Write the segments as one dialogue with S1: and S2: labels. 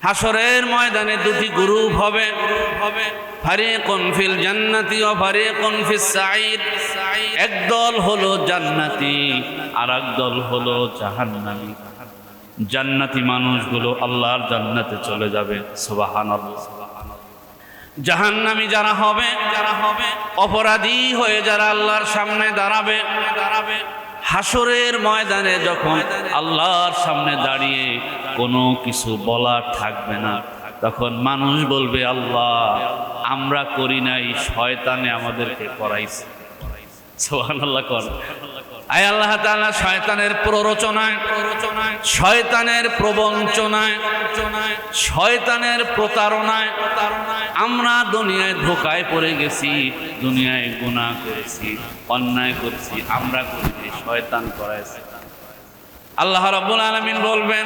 S1: হাসরের ময়দানে দুটি গ্রুপ হবে, ফারিকুন ফিল জান্নাতি ওয়া ফারিকুন ফিস সাঈদ। একদল হলো জান্নাতি আর একদল হলো জাহান্নামী। জান্নাতি মানুষগুলো আল্লাহর জান্নাতে চলে যাবে, সুবহানাল্লাহ। জাহান্নামী যারা হবে অপরাধী হয়ে যারা আল্লাহর সামনে দাঁড়াবে, হাসরের ময়দানে যখন আল্লাহর সামনে দাঁড়িয়ে কোনো কিছু বলার থাকবে না, তখন মানুষ বলবে, আল্লাহ আমরা করি নাই, শয়তানে আমাদেরকে করাইছে। সুবহানাল্লাহ। আয় আল্লাহ তাআলা শয়তানের প্ররোচনায়, শয়তানের প্রবঞ্চনায়, শয়তানের প্রতারণায় আমরা দুনিয়ায় ধোঁকায় পড়ে গেছি, দুনিয়ায় গুনাহ করেছি, অন্যায় করেছি, আমরা করেছি, শয়তান করাইছে। আল্লাহ রাব্বুল আলামিন বলবেন,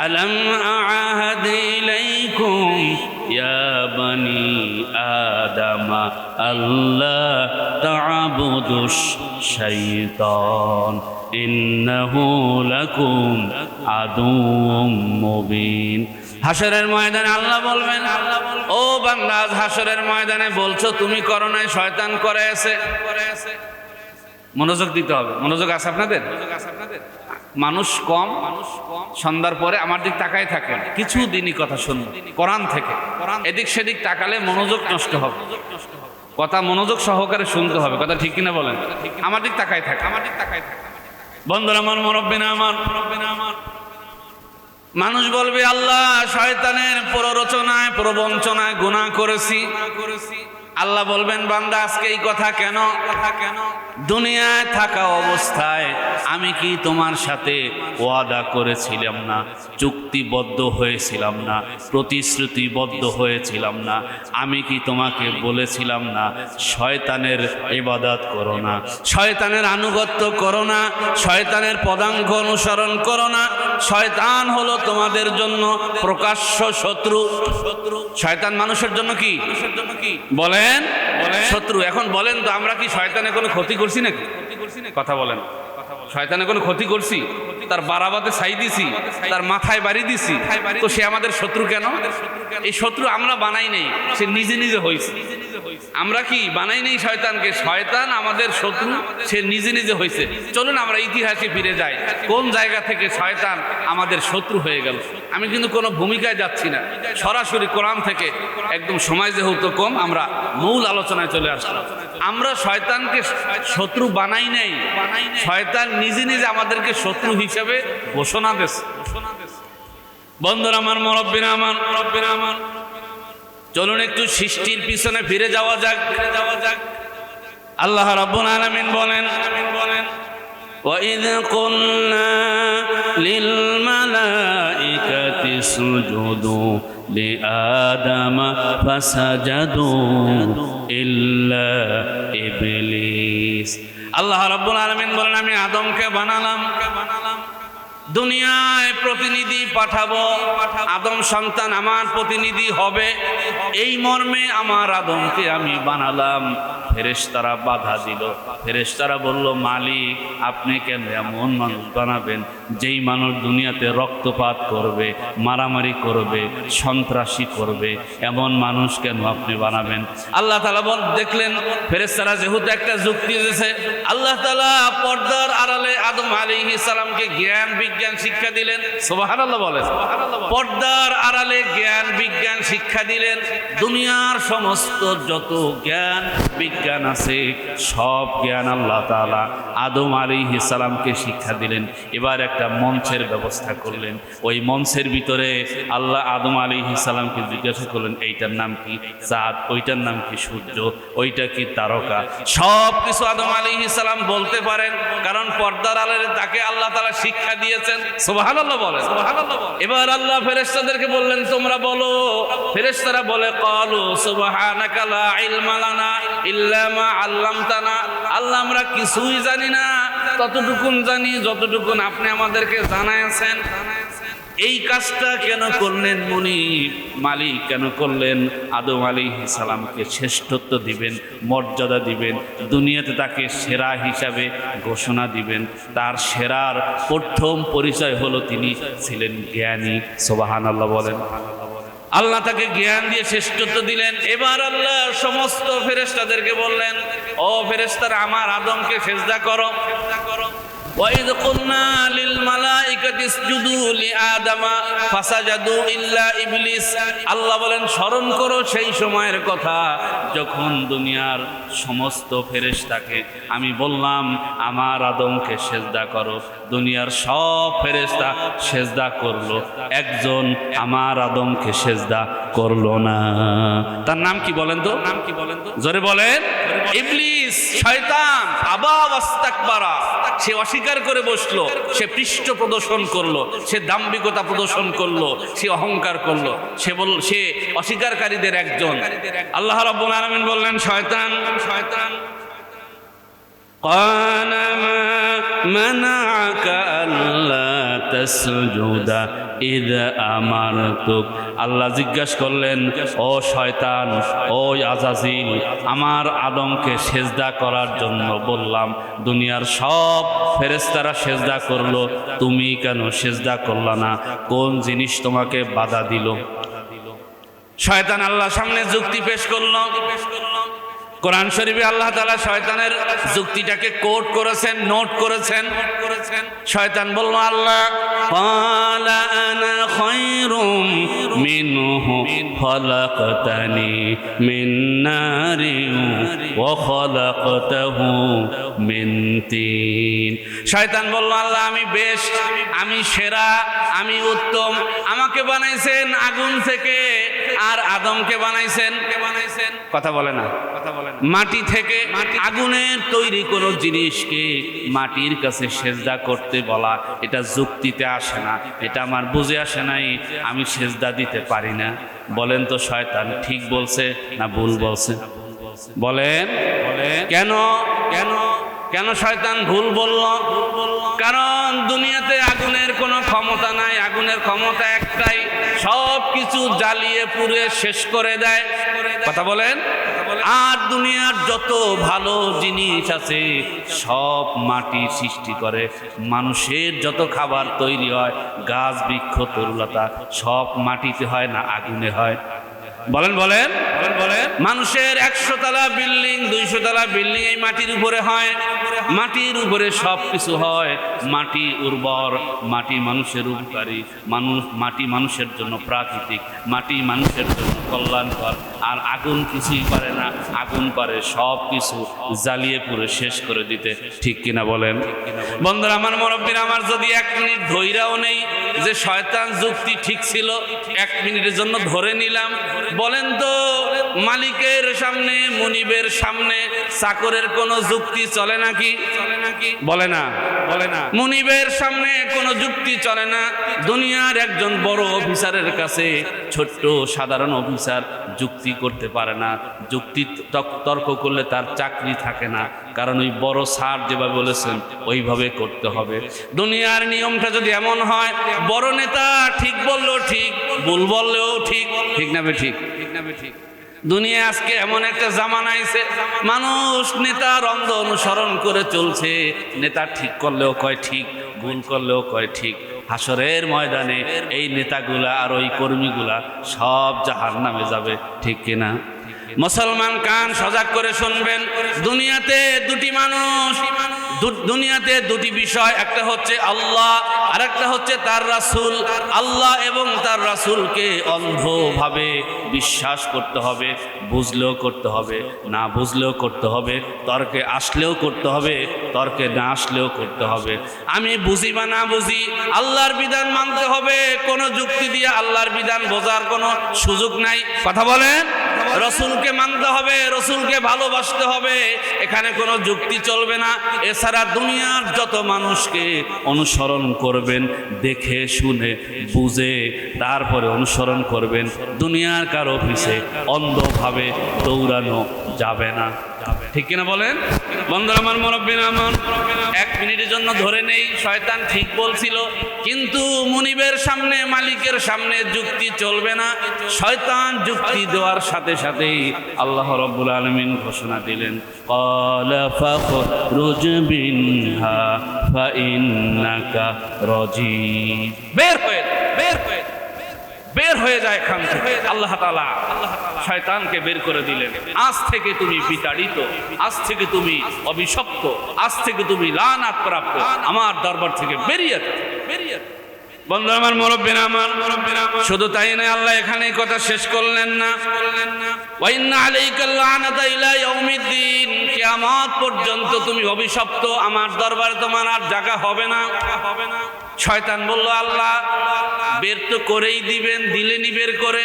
S1: আলাম আ'আহাদ ইলাইকুম ইয়া বানি আদম আল্লা তা'বুদুশ শাইতান ইন্নাহু লাকুম আদুউম মুবিন। হাসরের ময়দানে আল্লাহ বলবেন, ও বান্দা, হাসরের ময়দানে বলছো তুমি করো নাই, শয়তান করেছে। মনোযোগ দিতে হবে। মনোযোগ আছে আপনাদের? মানুষ কম, সন্ধ্যার পরে আমার দিক তাকায় থাকেন, কিছু দিনই কথা শুনুন কোরআন থেকে। এদিক সেদিক তাকালে মনোযোগ নষ্ট হবে। কথা মনোযোগ সহকারে শুনতে হবে। কথা ঠিক কিনা বলেন? আমার দিক তাকায় থাকে, আমার দিক তাকায় থাকে। বন্ধুরা আমার, মুরব্বিনা আমার, মানুষ বলবে, আল্লাহ শয়তানের প্ররোচনায়, প্রবঞ্চনায় গুনাহ করেছি। আল্লাহ বলবেন, বান্দা আজকে এই কথা কেন? দুনিয়ায় থাকা অবস্থায় আমি কি তোমার সাথে ওয়াদা করেছিলাম না, চুক্তিবদ্ধ হয়েছিলাম না, প্রতিশ্রুতিবদ্ধ হয়েছিলাম না? আমি কি তোমাকে বলেছিলাম না শয়তানের ইবাদত করো না, শয়তানের আনুগত্য করো না, শয়তানের পদাঙ্ক অনুসরণ করো না? শয়তান হলো তোমাদের জন্য প্রকাশ্য শত্রু। শয়তান মানুষের জন্য কি বলেন? শত্রু। এখন বলেন তো, আমরা কি শয়তানে কোনো ক্ষতি করছি নাকি? কথা বলেন, শয়তানে কোনো ক্ষতি করছি? তার বারাবাতে ছাই দিছি, তার মাথায় বাড়ি দিছি, তো সে আমাদের শত্রু কেন? এই শত্রু আমরা বানাই নেই, সে নিজে নিজে হয়েছে। আমরা কি বানাই নেই শয়তানকে? শয়তান আমাদের শত্রু, সে নিজে নিজে হয়েছে। চলুন আমরা ইতিহাসে ফিরে যাই, কোন জায়গা থেকে শয়তান আমাদের শত্রু হয়ে গেল। আমি কিন্তু কোনো ভূমিকায় যাচ্ছি না, সরাসরি কোরআন থেকে, একদম সময় যেহেতু কম, আমরা মূল আলোচনায় চলে আসলাম। আমরা শয়তানকে শত্রু বানাই নাই, শয়তান নিজে নিজে আমাদেরকে শত্রু হিসেবে ঘোষণা দিয়েছে। বন্ধুরা আমার, মুরব্বিরা আমার, চলুন একটু সৃষ্টির পিছনে ফিরে যাওয়া যাক। আল্লাহ রাব্বুল আলামিন বলেন, وَإِذْ قُلْنَا لِلْمَلَائِكَةِ اسْجُدُوا لِآدَمَ فَسَجَدُوا إِلَّا إِبْلِيسَ। আল্লাহ রাব্বুল আলামিন বলেন, আমি আদমকে বানালাম, দুনিয়ায় প্রতিনিধি পাঠাবো, আদম সন্তান আমার প্রতিনিধি হবে, এই মর্মে আমার আদমকে আমি বানালাম। ফেরেশতারা বাধা দিল। ফেরেশতারা বলল, মালিক আপনি কেন এমন মানুষ বানাবেন, যেই মানুষ দুনিয়াতে রক্তপাত করবে, মারামারি করবে, সন্ত্রাসী করবে, এমন মানুষ কেন আপনি বানাবেন? আল্লাহ তাআলা দেখলেন ফেরেশতারা যেহেতু একটা যুক্তি দিয়েছে, আল্লাহ তাআলা পর্দার আড়ালে আদম আলাইহিস সালামকে জ্ঞান বিজ্ঞান শিক্ষা দিলেন। সুবহানাল্লাহ বলেন। পর্দার আড়ালে জ্ঞান বিজ্ঞান শিক্ষা দিলেন। দুনিয়ার সমস্ত যত জ্ঞান বিজ্ঞান আছে, সব জ্ঞান আল্লাহ তাআলা আদম আলাইহিস সালামকে শিক্ষা দিলেন। এবার একটা মঞ্চের ব্যবস্থা করলেন। ওই মঞ্চের ভিতরে আল্লাহ আদম আলাইহিস সালামকে জিজ্ঞাসা করলেন, এইটার নাম কি চাঁদ, ওইটার নাম কি সূর্য, ওইটা কি তারকা। সব কিছু আদম আলাইহিস সালাম বলতে পারেন, কারণ পর্দার আড়ালে তাকে আল্লাহ তাআলা শিক্ষা দিয়েছেন। সুবহানাল্লাহ বলেন। এবার আল্লাহ ফেরেশতাদেরকে বললেন, তোমরা বলো। ফেরেশতারা বলে, ক্বালু সুবহানাকা লা ইলমা লানা ইল্লা মা আল্লামতানা। আল্লাহ আমরা কিছুই জানি না, ততটুকুন জানি যতটুকুন আপনি আমাদেরকে জানাইছেন। এই কাজটা কেন করলেন মুনিব? মালিক কেন করলেন? আদম আলাইহিস সালামকে শ্রেষ্ঠত্ব দিবেন, মর্যাদা দিবেন, দুনিয়াতে তাকে সেরা হিসাবে ঘোষণা দিবেন। তার সেরার প্রথম পরিচয় হলো তিনি ছিলেন জ্ঞানী। সুবহানাল্লাহ বলেন। আল্লাহ তাকে জ্ঞান দিয়ে শ্রেষ্ঠত্ব দিলেন। এবার আল্লাহ সমস্ত ফেরেশতাদেরকে বললেন, ও ফেরেশতারা, আমার আদমকে সিজদা করো। وَإِذْ قُلْنَا لِلْمَلَائِكَةِ اسْجُدُوا لِآدَمَ فَسَجَدُوا إِلَّا إِبْلِيسَ। আল্লাহ বলেন, স্মরণ করো সেই সময়ের কথা যখন দুনিয়ার সমস্ত ফেরেশতাকে আমি বললাম আমার আদমকে সিজদা করো। দুনিয়ার সব ফেরেশতা সিজদা করলো, একজন আমার আদমকে সিজদা করলো না। তার নাম কি বলেন তো? জোরে বলেন। ইবলিস, শয়তান। আবা ওয়াস্তাকবারা, সে অস্বীকার করে বসলো, সে পৃষ্ঠ প্রদর্শন করলো, সে দাম্ভিকতা প্রদর্শন করলো, সে অহংকার করলো, সে অস্বীকারীদের একজন। আল্লাহ রাব্বুল আলামিন বললেন, শয়তান قال ما منعك ألا تسجد إذ أمرتك। আল্লাহ জিজ্ঞাসা করলেন, ও শয়তান, ও আজাজিল, আমার আদমকে সিজদা করার জন্য বললাম, দুনিয়ার সব ফেরেশতারা সিজদা করলো, তুমি কেন সিজদা করলা না? কোন জিনিস তোমাকে বাধা দিল? শয়তান আল্লাহর সামনে যুক্তি পেশ করলো। কোরআন শরীফে আল্লাহ তাআলা শয়তানের যুক্তিটাকে কোট করেছেন, নোট করেছেন। শয়তান বলল, আল্লাহ ক্বালা আনা খায়রুম মিনহু খালাকতানি মিন নারিন ওয়া খালাকতাহু মিন তিন। শয়তান বলল, আল্লাহ আমি বেস্ট, আমি সেরা, আমি উত্তম। আমাকে বানাইছেন আগুন থেকে, আর আদমকে বানাইছেন কথা বলে না মাটি থেকে। আগুনের তৈরি কোনো জিনিসকে মাটির কাছে সেজদা করতে বলা, এটা যুক্তিতে আসে না, এটা আমার বুঝে আসে নাই, আমি সেজদা দিতে পারি না। বলেন তো শয়তান ঠিক বলছে না ভুল বলছে? বলেন কেন কেন কেন শয়তান ভুল বলল? কারণ দুনিয়াতে আগুনের কোনো ক্ষমতা নাই, আগুনের ক্ষমতা একটাই, সব কিছু জ্বালিয়ে পুড়ে শেষ করে দেয়। কথা বলেন। আর দুনিয়ার যত ভালো জিনিস আছে সব মাটি সৃষ্টি করে। মানুষের যত খাবার তৈরি হয়, গাছ বৃক্ষ তরুলতা, সব মাটিতে হয় না আগুনে হয়? বলেন বলেন বলেন। মানুষের 100 তলা বিল্ডিং, 200 তলা বিল্ডিং এই মাটির উপরে হয়। মাটির উপরে সব কিছু হয়। মাটি উর্বর, মাটি মানুষের উপকারী, মাটি মানুষের জন্য প্রাকৃতিক, মাটি মানুষের জন্য কল্যাণকর। আর আগুন কিছুই পারে না, আগুন পারে সব কিছু জ্বালিয়ে পুড়ে শেষ করে দিতে। ঠিক কিনা বলেন? বন্ধুরা আমার, মুরব্বীরা আমার, যদি 1 মিনিট ধৈরাও নেই যে শয়তান যুক্তি ঠিক ছিল, 1 মিনিটের জন্য ধরে নিলাম, বলেন তো মালিকের সামনে, মনিবের সামনে চাকরের কোনো যুক্তি চলে নাকি? বলে না। মনিবের সামনে কোনো যুক্তি চলে না। দুনিয়ার একজন বড় অফিসারের কাছে ছোট্ট সাধারণ অফিসার যুক্তি করতে পারে না। যুক্তি তর্ক করলে তার চাকরি থাকে না, কারণ ওই বড় স্যার যেভাবে বলেছেন ওইভাবে করতে হবে। দুনিয়ার নিয়মটা যদি এমন হয়, বড় নেতা ঠিক বললেও ঠিক, ভুল বললেও ঠিক। ঠিক না বে ঠিক? দুনিয়া আজকে এমন একটা জামানা আইছে, মানুষ নেতার অন্ধ অনুসরণ করে চলছে। নেতা ঠিক করলেও কয় ঠিক, ভুল করলেও কয় ঠিক। হাসরের ময়দানে এই নেতাগুলা আর ওই কর্মীগুলা সব জাহান্নামে যাবে। ঠিক কিনা? মুসলমান কান সজাগ করে শুনবেন। দুনিয়াতে দুটি বিষয়, একটা হচ্ছে আল্লাহ আর একটা হচ্ছে তার রাসূল। আল্লাহ এবং তার রাসূলকে অন্ধভাবে বিশ্বাস করতে হবে, বুঝলেও করতে হবে, না বুঝলেও করতে হবে, তর্কে আসলেও করতে হবে, তর্কে না আসলেও করতে হবে। আমি বুঝি বা না বুঝি, আল্লাহর বিধান মানতে হবে। কোনো যুক্তি দিয়ে আল্লাহর বিধান বোঝার কোনো সুযোগ নাই। কথা বলেন। রসুলকে মানতে হবে, রসুলকে ভালোবাসতে হবে, এখানে কোনো যুক্তি চলবে না। এছাড়া দুনিয়ার যত মানুষকে অনুসরণ করবেন, দেখে শুনে বুঝে তারপরে অনুসরণ করবেন। দুনিয়ার কারো পিছে অন্ধভাবে দৌড়ানো যাবে না। ঠিক কিনা বলেন? বন্ধুরা আমার, মুরব্বীরা আমার, 1 মিনিটের জন্য ধরে নেই শয়তান ঠিক বলছিল, কিন্তু মুনিবের সামনে, মালিকের সামনে যুক্তি চলবে না। শয়তান যুক্তি দেওয়ার সাথে সাথেই আল্লাহ রাব্বুল আলামিন ঘোষণা দিলেন, ক্বালা ফাখরুজ মিনহা ফাইন্নাকা রাজিম। বের হয়ে বের হয়ে যায় এখান থেকে। আল্লাহ তাআলা শয়তানকে বের করে দিলেন, আজ থেকে তুমি বিতাড়িত, আজ থেকে তুমি অভিশপ্ত, আজ থেকে তুমি লানাত প্রাপ্ত, আমার দরবার থেকে বেরিয়ে বেরিয়ে। বন্ধু আমার, মুরব্বিরা আমার, শুধু তাই নয়, আল্লাহ এখানে কথা শেষ করলেন না। ওয়া ইন্না আলাইকা লানাতা ইলা ইয়াউমিদ্দিন, কিয়ামত পর্যন্ত তুমি অভিশপ্ত, আমার দরবারে তোমার আর জায়গা হবে না। শয়তান বলল, আল্লাহ বের তো করেই দিবেন, দিলেনি বের করে।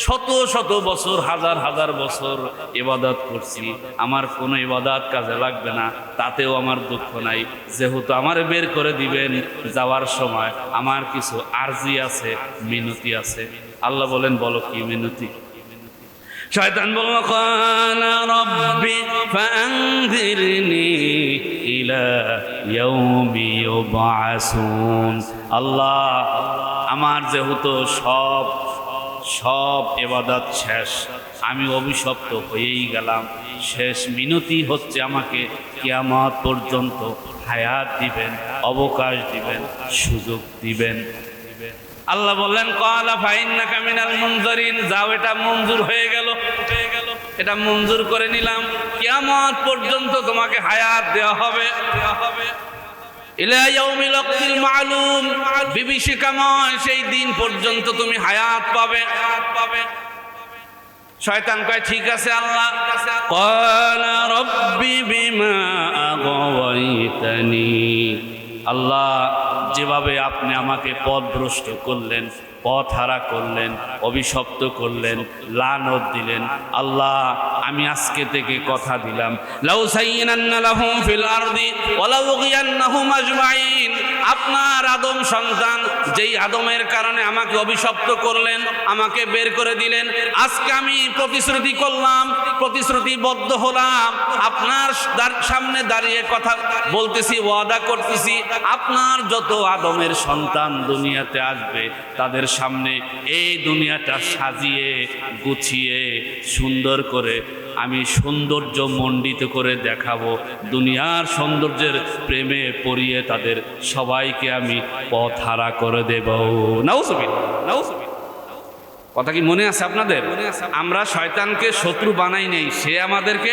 S1: শত শত বছর, হাজার হাজার বছর ইবাদত করছি, আমার কোনো ইবাদত কাজে লাগবে না, তাতেও আমার দুঃখ নাই। যেহেতু আমার বের করে দিবেন, যাওয়ার সময় আমার কিছু আরজি আছে, মিনতি আছে। আল্লাহ বলেন, বলো কি মিনতি? শয়তান বলল, কানা রাব্বি ফাআনযিরনি ইলা ইয়াউমি ইউবআসুন। আল্লাহ, আমার যেহেতু সব ইবাদত শেষ, আমি অভিশপ্ত হয়েই গেলাম, শেষ মিনতি হচ্ছে আমাকে কিয়ামত পর্যন্ত হায়াত দিবেন, অবকাশ দিবেন, সুযোগ দিবেন। আল্লাহ বললেন, ক্বালা ফাইন্নাকা মিনাল মুনজারিন, যাও, এটা মঞ্জুর হয়ে গেল, এটা মঞ্জুর করে নিলাম, কিয়ামত পর্যন্ত তোমাকে হায়াত দেওয়া হবে। ইলা ইয়াউমিল ওয়াক্তিল মা'লুম, বিভীষিকাময় সেই দিন পর্যন্ত তুমি হায়াত পাবে। শয়তান কয়, ঠিক আছে আল্লাহ। ক্বালা রাব্বি বিমা আগাওয়াইতানি, আল্লাহ যেভাবে আপনি আমাকে পথভ্রষ্ট করলেন, পথ হারা করলেন, অভিশপ্ত করলেন, লানত দিলেন, আল্লাহ আমি আজকে থেকে কথা দিলাম, লাউ সাইয়্যানান্না লাহুম ফিল আরদি ওয়া লাউ উগিয়ান্নাহুম আজমাইন, আপনার আদম সন্তান যেই আদমের কারণে আমাকে অভিশপ্ত করলেন, আমাকে বের করে দিলেন, আজকে আমি প্রতিশ্রুতি করলাম, প্রতিশ্রুতিবদ্ধ হলাম, আপনার সামনে দাঁড়িয়ে কথা বলতেছি, ওয়াদা করতেছি, আপনার যত আদমের সন্তান দুনিয়াতে আসবে, তাদের সামনে এই দুনিয়াটা সাজিয়ে গুছিয়ে সুন্দর করে আমি সৌন্দর্য মণ্ডিত করে দেখাবো, দুনিয়ার সৌন্দর্যের প্রেমে পড়িয়ে তাদের সবাইকে আমি পথ হারা করে দেব। নাউজুবিল্লাহ, নাউজুবিল্লাহ। কথা কি মনে আছে আপনাদের? আমরা শয়তানকে শত্রু বানাই নেই, সে আমাদেরকে,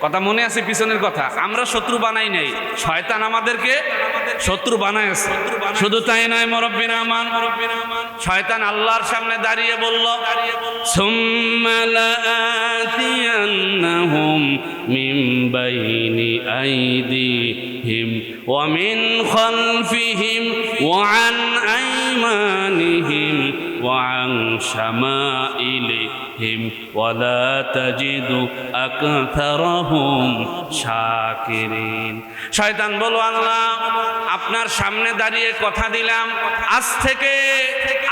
S1: কথা মনে আছে পিছনের কথা, আমরা শত্রু বানাই নেই, শয়তান আমাদেরকে শত্রু বানাইছে। শুধু তাই নয়, মুরব্বিরা আমার, শয়তান আল্লাহর সামনে দাঁড়িয়ে বলল, সুম্মা লাআতিয়ান্নাহুম মিন বাইনি আইদিহিম ওয়া মিন খালফিহিম ওয়া আন আইমানিহিম ওয়া আন শামাইলিহিম ওয়া লা তাজিদু আকতারাহুম শাকিরিন। শয়তান বলল, আল্লাহ আপনার সামনে দাঁড়িয়ে কথা দিলাম, আজ থেকে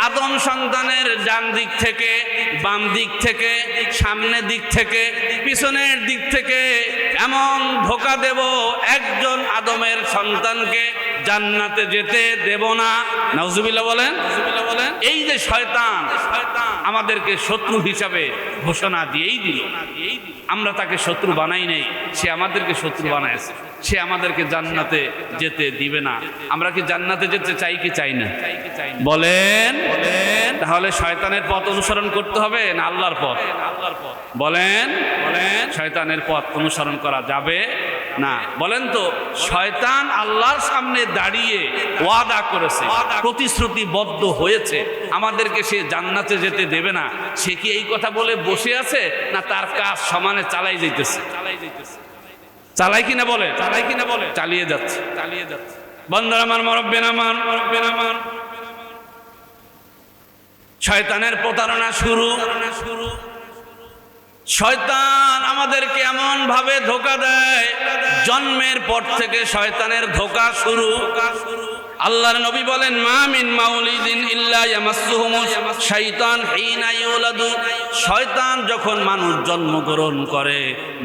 S1: আদম সন্তানের ডান দিক থেকে, বাম দিক থেকে, সামনের দিক থেকে, পিছনের দিক থেকে এমন ধোঁকা দেব, একজন আদমের সন্তানকে জান্নাতে যেতে দেব না। নাউজুবিল্লাহ বলেন। এই যে শয়তান আমাদেরকে শত্রু হিসাবে ঘোষণা দিয়েই দিল, আমরা তাকে শত্রু বানাই নাই, সে আমাদেরকে শত্রু বানাইছে, সে আমাদেরকে জান্নাতে যেতে দিবে না। আমরা কি জান্নাতে যেতে চাই কি চাই না? বলেন। তাহলে শয়তানের পথ অনুসরণ করতে হবে না আল্লাহর পথ? বলেন। শয়তানের পথ অনুসরণ করা যাবে না। বলেন তো, শয়তান আল্লাহর সামনে দাঁড়িয়ে ওয়াদা করেছে, প্রতিশ্রুতিবদ্ধ হয়েছে, আমাদেরকে সে জান্নাতে যেতে দেবে না। সে কি এই কথা বলে বসে আছে, না তার কাজ সমানে চালাই যাইতেছে? চালাই কিনা বলে, চালিয়ে যাচ্ছে। বন্ধুরা আমার, মুরব্বিরা আমার, শয়তানের প্রতারণা শুরু। শয়তান আমাদেরকে এমন ভাবে ধোঁকা দেয়, জন্মের পর থেকে শয়তানের ধোঁকা শুরু। আল্লাহর নবী বলেন, মা মিন মাউলিদিন ইল্লা ইয়ামাসসুহুমুশ শাইতান হিনা ইউলাদু। শয়তান যখন মানুষ জন্মগ্রহণ করে,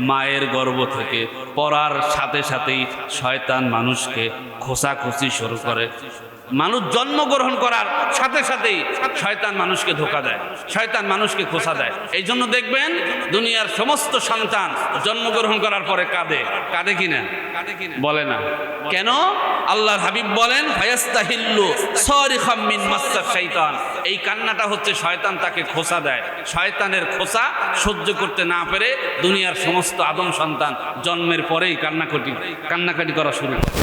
S1: মায়ের গর্ভ থেকে পড়ার সাথে সাথেই শয়তান মানুষকে খোঁচাখুচি শুরু করে। মানুষ জন্মগ্রহণ করার সাথে সাথেই শয়তান মানুষকে ধোঁকা দেয়, শয়তান মানুষকে খোঁচা দেয়। এই জন্য দেখবেন দুনিয়ার সমস্ত সন্তান জন্মগ্রহণ করার পরে কাঁদে, কাঁদে কিনা বলে না কেন? আল্লাহর হাবিব বলেন ফায়াস্তাহিল্লু সারিখাম মিন মাসাস শাইতান, এই কান্নাটা হচ্ছে শয়তান তাকে খোঁচা দেয়। শয়তানের খোঁচা সহ্য করতে না পেরে দুনিয়ার সমস্ত আদম সন্তান জন্মের পরেই কান্নাকাটি করা শুরু করে।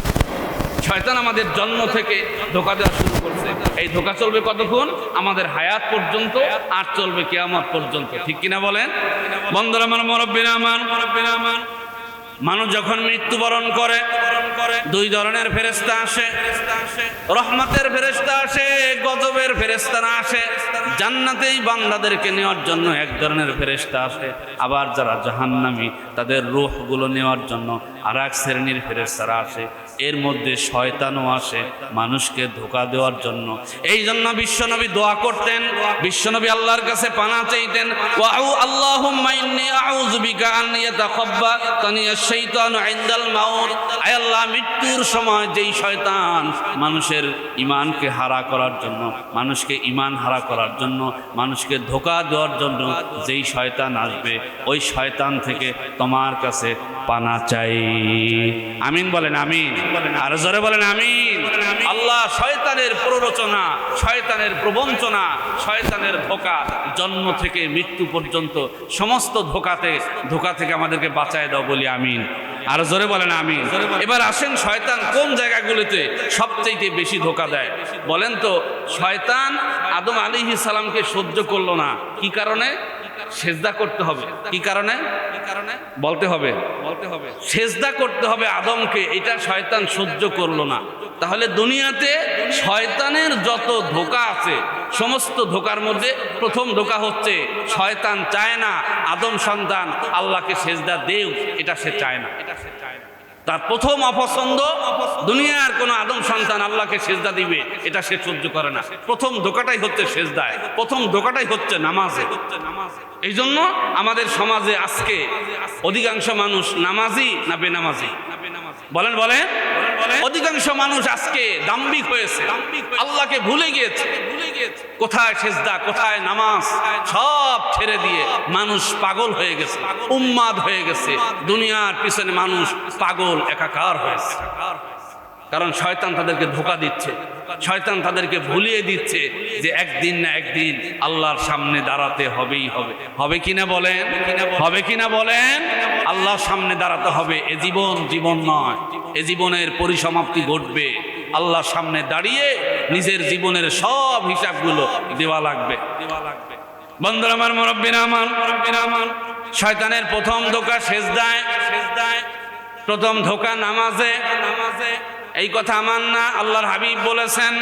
S1: শয়তান আমাদের জন্ম থেকে ধোঁকা দেওয়া শুরু করছে। এই ধোঁকা চলবে কতক্ষণ? আমাদের হায়াত পর্যন্ত, আর চলবে কিয়ামত পর্যন্ত। ঠিক কিনা বলেন? বন্ধুরা আমার, মুরব্বিরা আমার, মানুষ যখন মৃত্যুবরণ করে দুই ধরনের ফেরেশতা আসে। রহমতের ফেরেশতা আসে, গজবের ফেরেশতারা আসে। জান্নাতেই বান্দাদেরকে নেওয়ার জন্য এক ধরনের ফেরেশতা আসে, আবার যারা জাহান্নামী তাদের রূহগুলো নেওয়ার জন্য আর এক শ্রেণীর ফেরেশতারা আসে। এর মধ্যে শয়তানও আসে মানুষকে ধোঁকা দেওয়ার জন্য। এই জন্য বিশ্বনবী দোয়া করতেন, বিশ্বনবী আল্লাহর কাছে পানা চাইতেন, আল্লাহুম্মা ইন্নী আউযু বিকা আন ইয়াতাখাব্বাতানি আশ-শাইতানু ইনদাল মাউত। আয় আল্লাহ, মৃত্যুর সময় যেই শয়তান মানুষের ঈমানকে হারা করার জন্য, মানুষকে ঈমান হারা করার জন্য, মানুষকে ধোঁকা দেওয়ার জন্য যেই শয়তান আসবে, ওই শয়তান থেকে তোমার কাছে পানা চাই। আমিন বলেন, আমিন। আর জোরে বলেন আমিন। আল্লাহ শয়তানের প্ররোচনা, শয়তানের প্রবঞ্চনা, শয়তানের ধোঁকা, জন্ম থেকে মৃত্যু পর্যন্ত সমস্ত ধোঁকা থেকে আমাদেরকে বাঁচায় দাও বলি আমিন। আর জোরে বলেন আমিন। এবার আসেন, শয়তান কোন জায়গাগুলিতে সবচেয়ে বেশি ধোঁকা দেয় বলেন তো? শয়তান আদম আলাইহিস সালামকে সহ্য করলো না, কি কারণে? সেজদা করতে হবে। কি কারণে? বলতে হবে, সেজদা করতে হবে আদমকে। এটা শয়তান সহ্য করলো না। তাহলে দুনিয়াতে শয়তানের যত ধোঁকা আছে, সমস্ত ধোঁকার মধ্যে প্রথম ধোঁকা হচ্ছে শয়তান চায় না আদম সন্তান আল্লাহকে সেজদা দেও, এটা সে চায় না। তার প্রথম অপছন্দ দুনিয়ার কোন আদম সন্তান আল্লাহকে সেজদা দিবে, এটা সে সহ্য করে না। প্রথম ধোঁকাটাই হচ্ছে সেজদায়, প্রথম ধোঁকাটাই হচ্ছে নামাজে। এই জন্য আমাদের সমাজে আজকে অধিকাংশ মানুষ নামাজি না বেনামাজি? বলেন বলেন। অধিকাংশ মানুষ আজকে দাম্ভিক হয়েছে, আল্লাহকে ভুলে গিয়েছে। কোথায় সেজদা, কোথায় নামাজ, সব ছেড়ে দিয়ে মানুষ পাগল হয়ে গেছে, উন্মাদ হয়ে গেছে। দুনিয়ার পিছনে মানুষ পাগল, একাকার হয়েছে। কারণ শয়তান তাদেরকে ধোঁকা দিচ্ছে, শয়তান তাদেরকে ভুলিয়ে দিচ্ছে যে একদিন না একদিন আল্লাহর সামনে দাঁড়াতে হবেই হবে। হবে কিনা বলেন? হবে কিনা বলেন? আল্লাহর সামনে দাঁড়াতে হবে। এ জীবন জীবন নয়, এ জীবনের পরিসমাপ্তি ঘটবে। আল্লাহর সামনে দাঁড়িয়ে নিজের জীবনের সব হিসাবগুলো দেওয়া লাগবে। বন্ধুরা আমার, মুরব্বিরা আমার, শয়তানের প্রথম ধোঁকা সেজদায়, প্রথম ধোঁকা নামাজে। এই কথা আমার না, আল্লাহর হাবিব বলেছেন,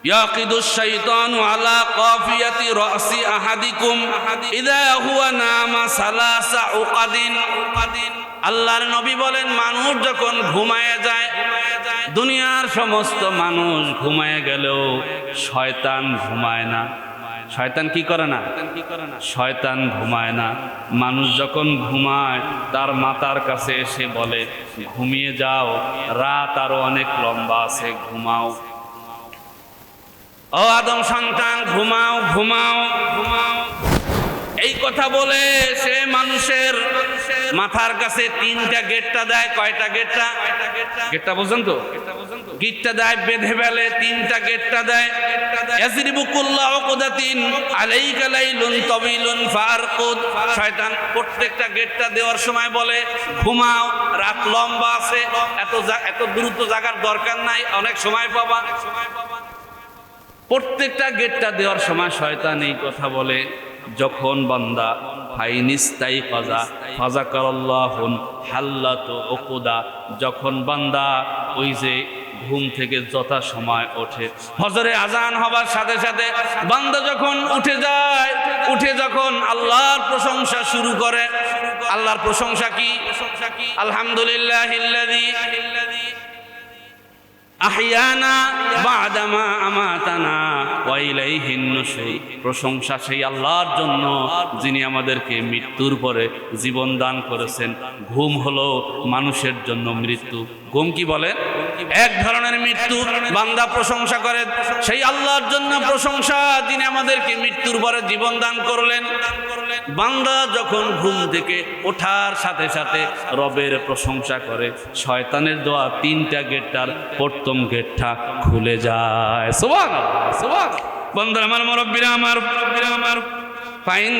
S1: ইয়াকিদুশ শাইতানু আলা কাফিয়াতি রাসি আহাদিকুম ইযা হুয়া নামা সালাসা উকাদিন। আল্লাহর নবী বলেন, মানুষ যখন ঘুমায় যায়, দুনিয়ার সমস্ত মানুষ ঘুমায় গেলেও শয়তান ঘুমায় না। শয়তান কি করে না? শয়তান ঘুমায় না। মানুষ যখন ঘুমায় তার মাথার কাছে এসে বলে, ঘুমিয়ে যাও, রাত আরো অনেক লম্বা আছে, ঘুমাও। ও আদম সন্তান, ঘুমাও ঘুমাও ঘুমাও। এই কথা বলে সে মানুষের মাথার কাছে তিনটা গেটটা দেয়। কয়টা গেটটা? গেটটা বোঝেন তো? গিটটা দেয়, বেঁধে ফেলে, তিনটা গেটটা দেয়। শয়তান প্রত্যেকটা গেটটা দেওয়ার সময় বলে, ঘুমাও, রাত লম্বা আছে, এত দ্রুত জাগার দরকার নাই, অনেক সময় পাবা। প্রত্যেকটা গেটটা দেওয়ার সময় শয়তান এই কথা বলে, যখন বান্দা ফাইনিস্তাই ফাজাকারাল্লাহুন হাল্লাতু উকুদা, যখন বান্দা ওই যে ঘুম থেকে যথা সময় ওঠে, ফজরে আজান হবার সাথে সাথে বান্দা যখন উঠে যায়, উঠে যখন আল্লাহর প্রশংসা শুরু করে। আল্লাহর প্রশংসা কি? আলহামদুলিল্লাহিল্লাযী আহিয়ানা বাদামা আমাতানা ওয়া ইলাইহিন নুশুর। প্রশংসা সেই আল্লাহর জন্য যিনি আমাদেরকে মৃত্যুর পরে জীবন দান করেছেন। ঘুম হলো মানুষের জন্য মৃত্যু। ঘুম কি বলেন? এক ধরনের মৃত্যু বান্দা প্রশংসা করে সেই আল্লাহর জন্য প্রশংসা, যিনি আমাদেরকে মৃত্যুর পরে জীবন দান করলেন। বান্দা যখন ঘুম থেকে ওঠার সাথে সাথে রবের প্রশংসা করে, শয়তানের দেওয়া 3টা গেটটার প্রথম গেটটা খুলে যায়। সুবহানাল্লাহ, সুবহানাল্লাহ। বন্ধুরা আমার, মুরব্বিরা আমার, ফাইন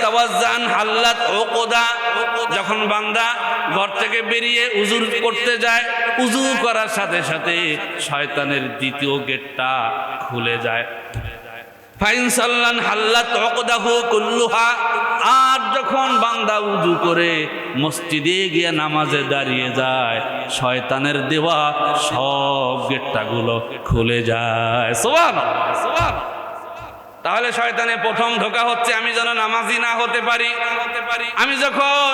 S1: তাওয়াজ্জান হাল্লাত উকদা। যখন বান্দা ঘর থেকে বেরিয়ে উযু করতে যায়, উযু করার সাথে সাথে শয়তানের দ্বিতীয় গেটটা খুলে যায়। ফাইন সাল্লান হাল্লাত উকদাহু কুল্লুহা। আর যখন বান্দা উযু করে মসজিদে গিয়ে নামাজে দাঁড়িয়ে যায়, শয়তানের দেওয়া সব গেটটাগুলো খুলে যায়। সুবহানাল্লাহ, সুবহানাল্লাহ। তাহলে শয়তানের প্রথম ধোঁকা হচ্ছে আমি যেন নামাজি না হতে পারি,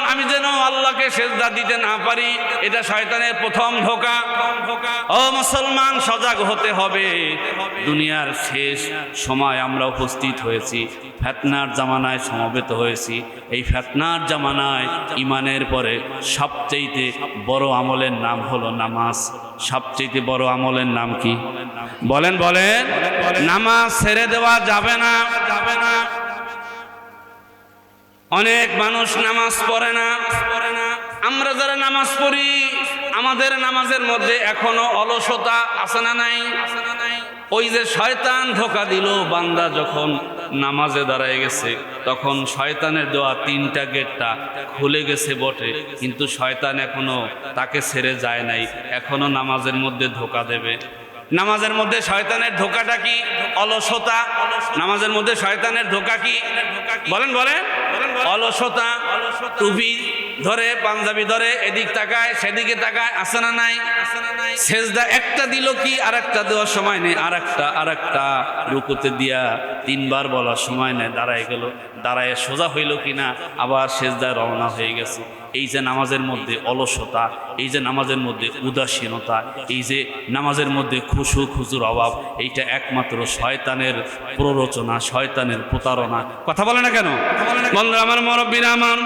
S1: আমি যেন আল্লাহকে সেজদা দিতে না পারি। এটা শয়তানের প্রথম ধোঁকা। ও মুসলমান, সজাগ হতে হবে। দুনিয়ার শেষ সময় আমরা উপস্থিত হয়েছি, ফিতনার জামানায় সমবেত হয়েছি। এই ফিতনার জামানায় ইমানের পরে সবচেয়ে বড় আমলের নাম হলো নামাজ। সবচেয়ে বড় আমলের নাম কি? বলেন বলেন। নামাজ ছেড়ে দেওয়া যাবে না। অনেক মানুষ নামাজ পড়ে না। আমরা যারা নামাজ পড়ি, আমাদের নামাজের মধ্যে এখনো অলসতা আছে না নাই? ওই যে শয়তান ধোঁকা দিল, বান্দা যখন নামাজে দাঁড়ায় গেছে তখন শয়তানের দেওয়া 3টা গেটটা খুলে গেছে বটে, কিন্তু শয়তান এখনো তাকে ছেড়ে যায় নাই, এখনো নামাজের মধ্যে ধোঁকা দেবে। নামাজের মধ্যে শয়তানের ধোঁকাটা কি? অলসতা। নামাজের মধ্যে শয়তানের ধোঁকা কি? বলেন বলেন। অলসতা। টুপি ধরে, পাঞ্জাবি ধরে, এদিক তাকায় সেদিকে তাকায়, আছে না নাই? সেজদা একটা দিল কি আরেকটা দেওয়ার সময় নেই, আরেকটা রুকুতে দিয়া 3বার বলার সময় নেই, দাঁড়ায় গেল, দাঁড়ায় সোজা হইল কিনা আবার সেজদায় রওনা হয়ে গেছে। এই যে নামাজের মধ্যে অলসতা, এই যে নামাজের মধ্যে উদাসীনতা, এই যে নামাজের মধ্যে খুশুর অভাব, এইটা একমাত্র শয়তানের প্ররোচনা, শয়তানের প্রতারণা। কথা বলে না কেন? বন্ধুরা আমার, মুরব্বিরা আমার,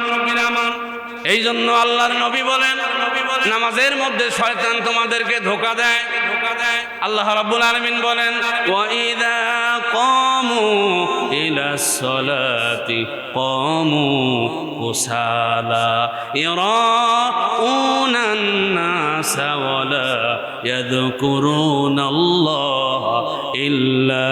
S1: এই জন্য আল্লাহর নবী বলেন, নামাজের মধ্যে শয়তান তোমাদেরকে ধোঁকা দেয়। আল্লাহ রাব্বুল আলামিন বলেন, ওয়া ইযা কামু ইলাস সালাতি কামু কুসালা ইরাউনান নাসা ওয়ালা ইয়াযকুরুনাল্লাহা ইল্লা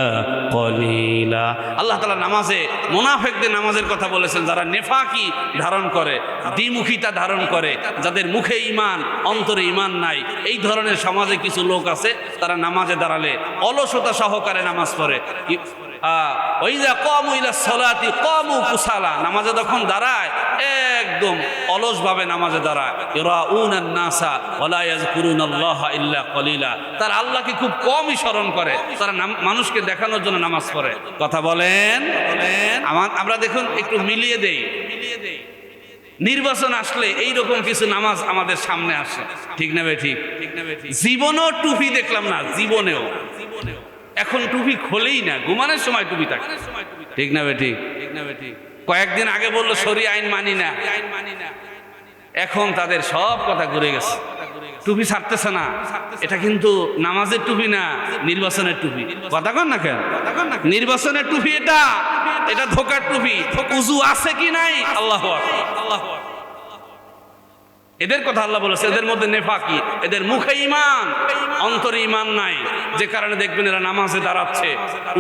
S1: কলিলা। আল্লাহ তাআলা নামাজে মুনাফিকদের নামাজের কথা বলেছেন, যারা নেফাকি ধারণ করে, দ্বিমুখিতা ধারণ করে, যাদের মুখে ঈমান অন্তরে ঈমান নাই। এই ধরনের সমাজে কিছু লোক আছে, তারা নামাজে দাঁড়ালে অলসতা সহকারে নামাজ পড়ে। ওইযা কামু ইলা সালাতি কামু কুসালা, নামাজে যখন দাঁড়ায় একদম অলসভাবে নামাজে দাঁড়ায়। ইরাউনান নাসা ওয়ালা ইয়াযকুরুনাল্লাহা ইল্লা কলিলা, তারা আল্লাহকে খুব কমই স্মরণ করে, তারা মানুষকে দেখানোর জন্য নামাজ পড়ে। কথা বলেন। আমরা দেখুন একটু মিলিয়ে দেই, নির্বাচন আসলে এইরকম কিছু নামাজ আমাদের সামনে আসে, ঠিক না ভাই? ঠিক। জীবনেও টুপি দেখলাম না, জীবনেও। এখন টুপি খোলেই না, ঘুমানোর সময় টুপি থাকে, ঠিক না ভাই? ঠিক। কয়েকদিন আগে বললো শরীয়ত আইন মানি না, এখন তাদের সব কথা ঘুরে গেছে, টুপি ছাড়তেছে না। এটা কিন্তু নামাজের টুপি না, নির্বাচনের টুপি। কথা কন না কেন? নির্বাচনের টুপি এটা ধোকার টুপি। উযু আছে কি নাই? আল্লাহু আকবার। এদের কথা আল্লাহ বলেছে, এদের মধ্যে নেফাকি, এদের মুখে ঈমান অন্তরে ঈমান নাই, যে কারণে দেখবেন এরা নামাজে দাঁড়াচ্ছে,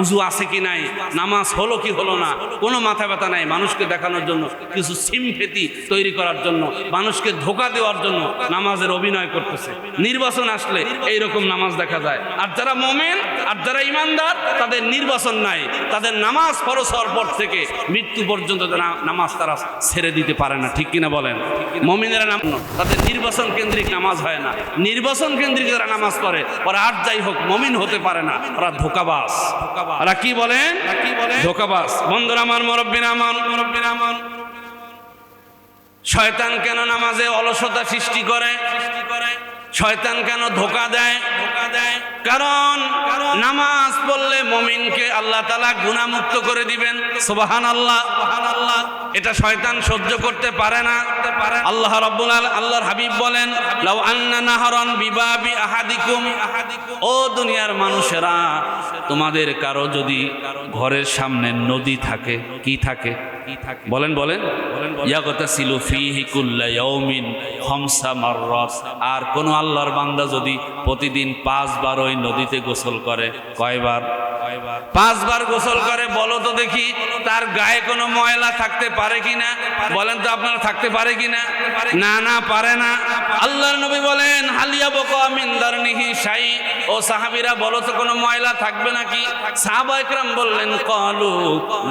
S1: উযু আছে কি নাই, নামাজ হলো কি হলো না, কোনো মাথা ব্যথা নাই। মানুষকে দেখানোর জন্য, কিছু সিমফেতি তৈরি করার জন্য, মানুষকে ধোঁকা দেওয়ার জন্য নামাজের অভিনয় করতেছে। নির্বাচন আসলে এইরকম নামাজ দেখা যায়। আর যারা মুমিন, আর যারা ঈমানদার, তাদের নির্বাচন নাই, তাদের নামাজ ফরজ হওয়ার পর থেকে মৃত্যু পর্যন্ত নামাজ তারা ছেড়ে দিতে পারে না, ঠিক কিনা বলেন? মুমিনেরা তাদের নির্বাচন কেন্দ্রিক নামাজ হয় না। নির্বাচন কেন্দ্রিক যারা নামাজ পড়ে, ওরা আর যাই হোক মুমিন হতে পারে না, ওরা ধোঁকাবাজ। ওরা কি বলেন? ধোঁকাবাজ। বন্ধুরা আমার, মুরব্বিরা আমার, শয়তান কেন নামাজে অলসতা সৃষ্টি করে? শয়তান কেন ধোঁকা দেয়? কারণ নামাজ পড়লে মুমিনকে আল্লাহ তাআলা গুনাহমুক্ত করে দিবেন। সুবহানাল্লাহ। এটা শয়তান সহ্য করতে পারে না। আল্লাহ রাব্বুল আল্লাহর হাবিব বলেন, লাউ আন্না নাহরান বিবাবি আহাদিকুম, ও দুনিয়ার মানুষেরা, তোমাদের কারো যদি ঘরের সামনে নদী থাকে, কি থাকে বলেন বলেন, ইয়াগতাসিলু ফীহি কুল্লা ইয়াউমিন খামসা মাররাত, আর কোন আল্লাহর বান্দা যদি প্রতিদিন 5 বার ওই নদীতে গোসল করে, কয়বার? 5 বার গোসল করে, বলো তো দেখি তার গায়ে কোনো ময়লা থাকতে পারে কিনা? বলেন তো আপনারা, থাকতে পারে কিনা? না না, পারে না। আল্লাহর নবী বলেন, হালিয়া বকা মিন দারনিহি শাই, ও সাহাবীরা বলো তো কোনো ময়লা থাকবে নাকি? সাহাবা ইকরাম বললেন, ক্বালু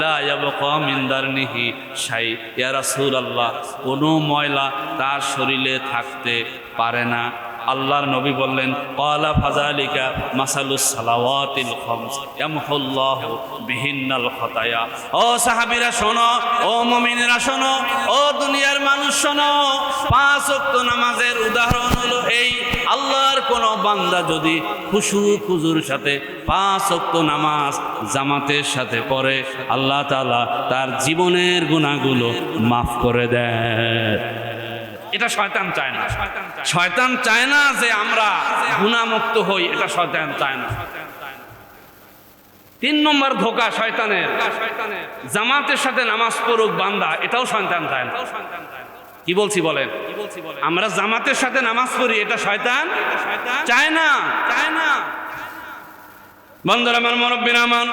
S1: লা ইয়াবকা মিন দারনিহি শাই, ইয়া রাসূলুল্লাহ, কোনো ময়লা তার শরীরে থাকতে পারে না। আল্লাহর নবী বললেন, ক্বালা ফাযালিকা মাসালুস সালাওয়াতিল খামস ইয়ামহুল্লাহু বিহিন্নাল খাতায়া। ও সাহাবীরা শোনো, ও মুমিনেরা শোনো, ও দুনিয়ার মানুষ শোনো, 5 ওয়াক্ত নামাজের উদাহরণ হলো এই, আল্লাহর কোন বান্দা যদি খুশু খুজুর সাথে 5 ওয়াক্ত নামাজ জামাতের সাথে পড়ে, আল্লাহ তাআলা তার জীবনের গুনাহগুলো মাফ করে দেয়। এটা শয়তান চায় না। শয়তান চায় না যে আমরা গুনাহমুক্ত হই, এটা শয়তান চায় না। 3 নম্বর ধোঁকা শয়তানের, জামাতের সাথে নামাজ পড়ুক বান্দা, এটাও শয়তান চায় না। কি বলছি বলেন? আমরা জামাতের সাথে নামাজ পড়ি, এটা শয়তান চায় না। বন্ধুরা আমার, মুরব্বিরা আমার,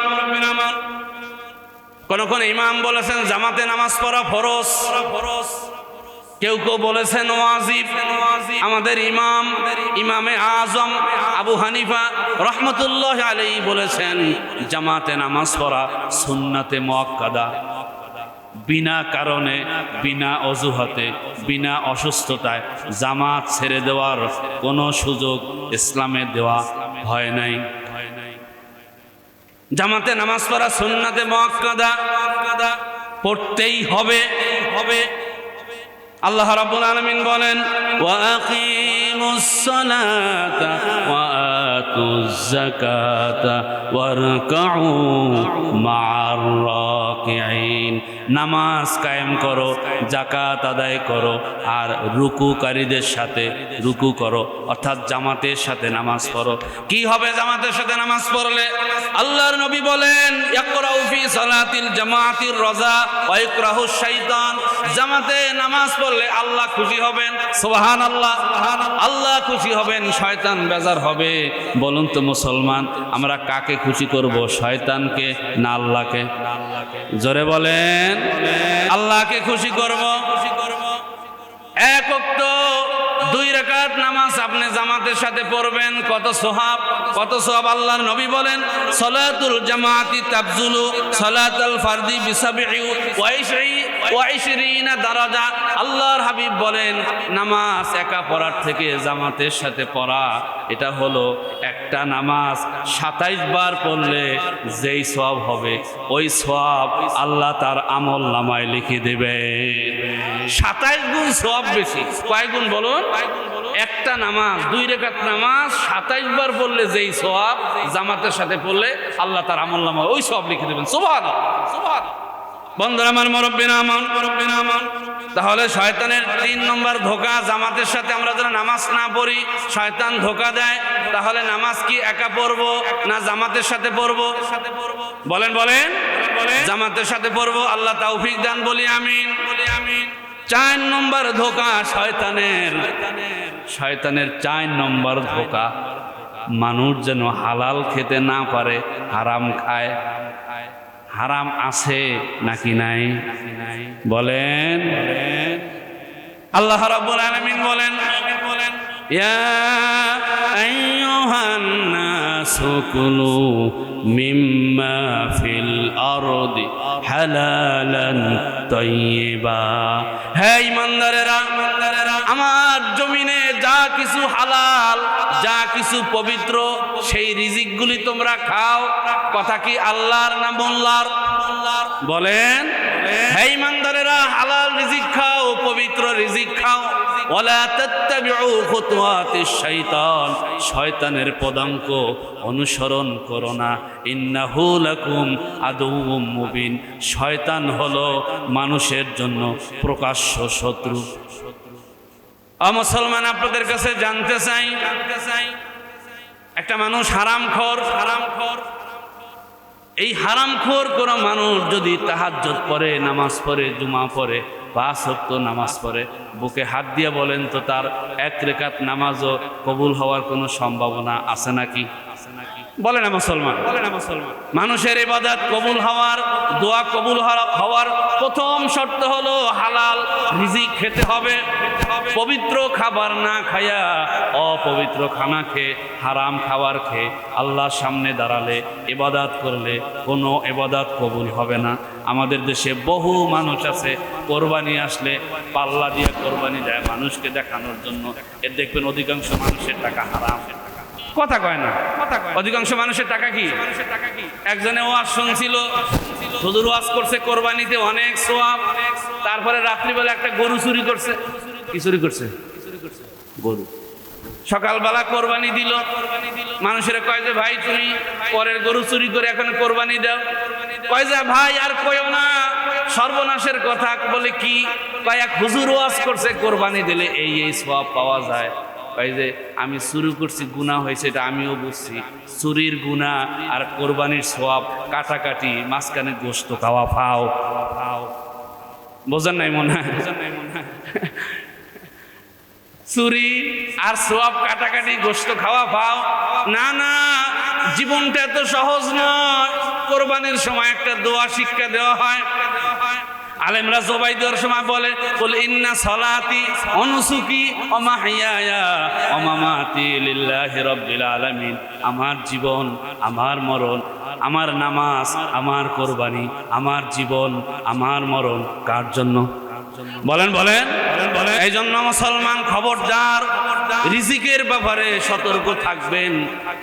S1: কোন ইমাম বলেছেন জামাতে নামাজ পড়া ফরজ, কেউ কেউ বলেছেন ওয়াজিব। আমাদের ইমামে আজম আবু হানিফা রহমতুল্লাহ আলাইহি বলেছেন জামাতে নামাজ পড়া সুন্নাতে মুআক্কাদা, বিনা কারণে, বিনা অজুহাতে, বিনা অসুস্থতায় জামাত ছেড়ে দেওয়ার কোনো সুযোগ ইসলামে দেওয়া হয় নাই। জামাতে নামাজ পড়া সুন্নাতে মুআক্কাদা, পড়তেই হবে। আল্লাহ রাব্বুল আলামিন বলেন, ওয়া আকিমুস সালাতা ওয়া আতুজ যাকাতা ওয়ারকাউ মা'আর রাকিঈন, নামাজ কায়েম করো, যাকাত আদায় করো, আর রুকুকারীদের সাথে রুকু করো, অর্থাৎ জামাতের সাথে নামাজ পড়ো। কি হবে জামাতের সাথে নামাজ পড়লে? আল্লাহর নবী বলেন, ইয়াকরাউ ফি সালাতিল জামাতির রাজা ওয়া ইয়াকরাহুশ শাইতান, জামাতে নামাজ পড়লে আল্লাহ খুশি হবেন, সুবহানাল্লাহ, আল্লাহ খুশি হবেন, শয়তান বেজার হবে। বলুন তো মুসলমান, আমরা কাকে খুশি করব, শয়তানকে না আল্লাহকে? জোরে বলেন, আল্লাহকে খুশি করব। 1 ওয়াক্ত 2 রাকাত নামাজ আপনি জামাতের সাথে পড়বেন, কত সওয়াব, কত সওয়াব। আল্লাহর নবী বলেন, সালাতুল জামাতি তাবজুলু সালাতাল ফারদি বি27 দারাজা। আল্লাহর হাবিব বলেন, নামাজ একা পড়ার থেকে জামাতের সাথে পড়া, এটা হলো একটা নামাজ 27 বার পড়লে যেই সওয়াব হবে, ওই সওয়াব আল্লাহ তার আমল নামায় লিখে দেবে। 27 গুণ সওয়াব বেশি। কয় গুণ বলুন? একটা নামাজ, 2 রাকাত নামাজ 27 বার পড়লে যেই সওয়াব, জামাতের সাথে পড়লে আল্লাহ তার আমল নামায় ওই সওয়াব লিখে দেবেন। সুবহানাল্লাহ, সুবহানাল্লাহ। বন্ধুরা আমার, মুরব্বিরা আমার, তাহলে শয়তানের 3 নম্বর ধোঁকা, জামাতের সাথে আমরা যারা নামাজ না পড়ি, শয়তান ধোঁকা দেয়। তাহলে নামাজ কি একা পড়বো না জামাতের সাথে পড়বো? বলেন বলেন, জামাতের সাথে পড়বো। আল্লাহ তৌফিক দান, বলি আমিন। 4 নম্বর ধোঁকা শয়তানের, 4 নম্বর ধোঁকা, মানুষ যেন হালাল খেতে না পারে, হারাম খায়। হারাম আছে নাকি নাই? বলেন। আল্লাহ রাব্বুল আলামিন বলেন, ইয়া আইয়ুহান নাসু কুলু মিম্মা ফিল আরদি হালালান তাইয়্যিবা। হে ঈমানদারেরা, আমার জমিনে যা কিছু হালাল, যা কিছু পবিত্র, সেই রিজিকগুলি তোমরা খাও। কথা কি আল্লাহর না মোল্লার? বলেন। হে ঈমানদারেরা, হালাল রিজিক খাও, পবিত্র রিজিক খাও। ওয়ালা তাত্তাবিউ খুতুওয়াতিশ শাইতান, শয়তানের পদাঙ্ক অনুসরণ করো না। ইন্নাহু লাকুম আদুউম মুবিন, শয়তান হলো মানুষের জন্য প্রকাশ্য শত্রু। মুসলমান, আপনাদের কাছে জানতে চাই, একটা মানুষ হারামখোর, এই হারামখোর কোন মানুষ যদি তাহাজ্জুদ পড়ে, নামাজ পড়ে, জুমা পড়ে, 5 ওয়াক্ত নামাজ পড়ে, বুকে হাত দিয়ে বলেন তো তার 1 রাকাত নামাজও কবুল হওয়ার কোনো সম্ভাবনা আছে নাকি? বলে না মুসলমান? মানুষের ইবাদত কবুল হওয়ার, দোয়া কবুল হওয়ার প্রথম শর্ত হলো হালাল রিজিক খেতে হবে। পবিত্র খাবার না খায়া অপবিত্র খানা খেয়ে, হারাম খাবার খেয়ে আল্লাহর সামনে দাঁড়ালে, ইবাদত করলে কোনো ইবাদত কবুল হবে না। আমাদের দেশে বহু মানুষ আছে কোরবানি আসলে পাল্লা দিয়ে কোরবানি দেয় মানুষকে দেখানোর জন্য। এর দেখবেন অধিকাংশ মানুষের টাকা হারাম। কথা কয় না, অধিকাংশ মানুষের টাকা কি? একজনে ওয়াজ শুনছিল, হুজুর ওয়াজ করছে কোরবানিতে অনেক সওয়াব, তারপরে রাত্রিবেলা একটা গরু চুরি করছে। কি চুরি করছে? গরু। সকালবেলা কোরবানি দিল, মানুষের কয় যে ভাই তুমি পরের গরু চুরি করে এখন কোরবানি দাও। কয় যে ভাই আর কয়ও না, সর্বনাশের কথা। বলে কি? কয় এক হুজুর ওয়াজ করছে কোরবানি দিলে এই সওয়াব পাওয়া যায়। কয় যে আমি চুরি করছি, গুনাহ হয়েছে, এটা আমিও বুঝছি। চুরির গুনাহ আর কোরবানির সওয়াব কাটাকাটি, মাঝখানে গোশত খাওয়া ফাও। বোঝেন নাই মনে হয়? চুরি আর সওয়াব কাটাকাটি, গোশত খাওয়া পাও না। না, জীবনটা এত সহজ নয়। কোরবানির সময় একটা দোয়া শিক্ষা দেওয়া হয়। আলেমরা জবাই দেওয়ার সময় বলে, কুল ইন্না সলাতি ওয়া নুসুকি ওয়া মাহইয়ায়া ওয়া মামাতি লিল্লাহি রাব্বিল আলামিন। আমার জীবন, আমার মরণ, আমার নামাজ, আমার কোরবানি, আমার জীবন, আমার মরণ কার জন্য? বলেন বলেন। এই জন্য মুসলমান খবরদার, রিজিকের ব্যাপারে সতর্ক থাকবেন।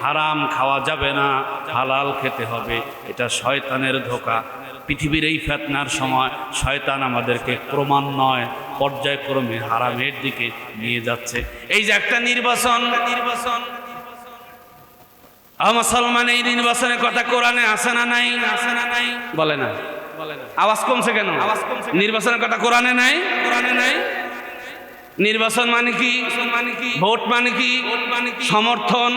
S1: হারাম খাওয়া যাবে না, হালাল খেতে হবে। এটা শয়তানের ধোঁকা। পৃথিবীর এই ফিতনার সময় শয়তান আমাদেরকে ক্রমান্বয়ে পর্যায়ক্রমে হারামের দিকে নিয়ে যাচ্ছে। এই যে একটা নির্বাচন, মুসলমান, এই নির্বাচনের কথা কোরআনে আছে না নাই? বলে না। আওয়াজ কমছে কেন? নির্বাচনের কথা কোরআনে নাই? নির্বাচন মানে কি? ভোট মানে কি? সমর্থন,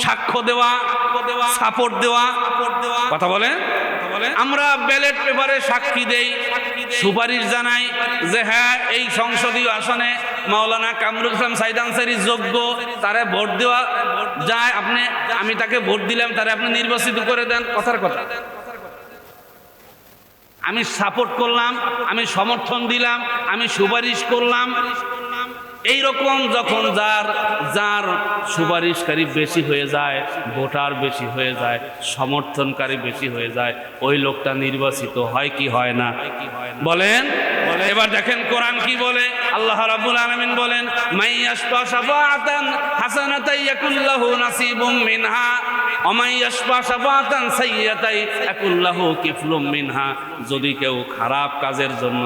S1: সাক্ষ্য দেওয়া, সাপোর্ট দেওয়া। কথা বলে। আমরা ব্যালট পেপারে সাক্ষী দেই, সুপারিশ জানাই যে হ্যাঁ এই সংসদীয় আসনে মাওলানা কামরুল ইসলাম সাইদ আনসারী যোগ্য, তারে ভোট দেওয়া যায়। আমি তাকে ভোট দিলাম, তারে আপনি নির্বাচিত করে দেন। কথার কথা। আমি সাপোর্ট করলাম, আমি সমর্থন দিলাম, আমি সুপারিশ করলাম। এই রকম যখন যার সুপারিশকারী বেশি হয়ে যায়, ভোটার বেশি হয়ে যায়, সমর্থনকারী বেশি হয়ে যায়, ওই লোকটা নির্বাচিত হয় কি হয় না? বলেন। এবার দেখেন কোরআন কি বলে। আল্লাহ রাব্বুল আলামিন বলেন, মাইয়াশফা শাফাআতান হাসানাতান ইয়াকুল্লাহু নাসিবুম মিনহা ওয়া মাইয়াশফা শাফাআতান সাইয়্যাতান ইয়াকুল্লাহু কিফলুম মিনহা। যদি কেউ খারাপ কাজের জন্য,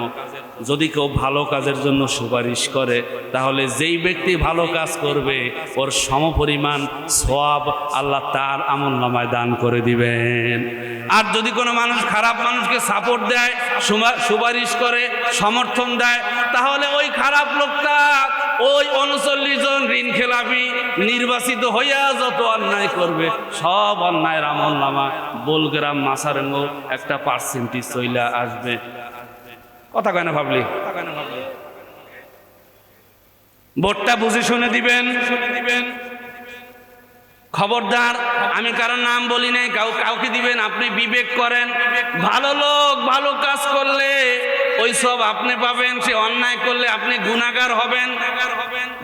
S1: যদি কেউ ভালো কাজের জন্য সুপারিশ করে, তাহলে যেই ব্যক্তি ভালো কাজ করবে ওর সমপরিমাণ সওয়াব আল্লাহ তার আমলনামায় দান করে দিবেন। আর যদি কোনো মানুষ খারাপ মানুষকে সাপোর্ট দেয়, সুপারিশ করে, সমর্থন দেয়, তাহলে ওই খারাপ লোকটা ওই 39 জন ঋণ খেলাপি নির্বাচিত হইয়া যত অন্যায় করবে সব অন্যায়ের আমলনামা বোলগ্রাম মাসারেঙ্গ একটা পার্সেন্টেজ চইলা আসবে। কথা কয় না ভাবলি? ভোটটা বুঝে শুনে দিবেন। খবরদার, আমি কারোর নাম বলি নাই, কাউকে দিবেন, আপনি বিবেক করেন। ভালো লোক ভালো কাজ করলে ওই সব আপনি পাবেন, সে অন্যায় করলে আপনি গুনাহগার হবেন।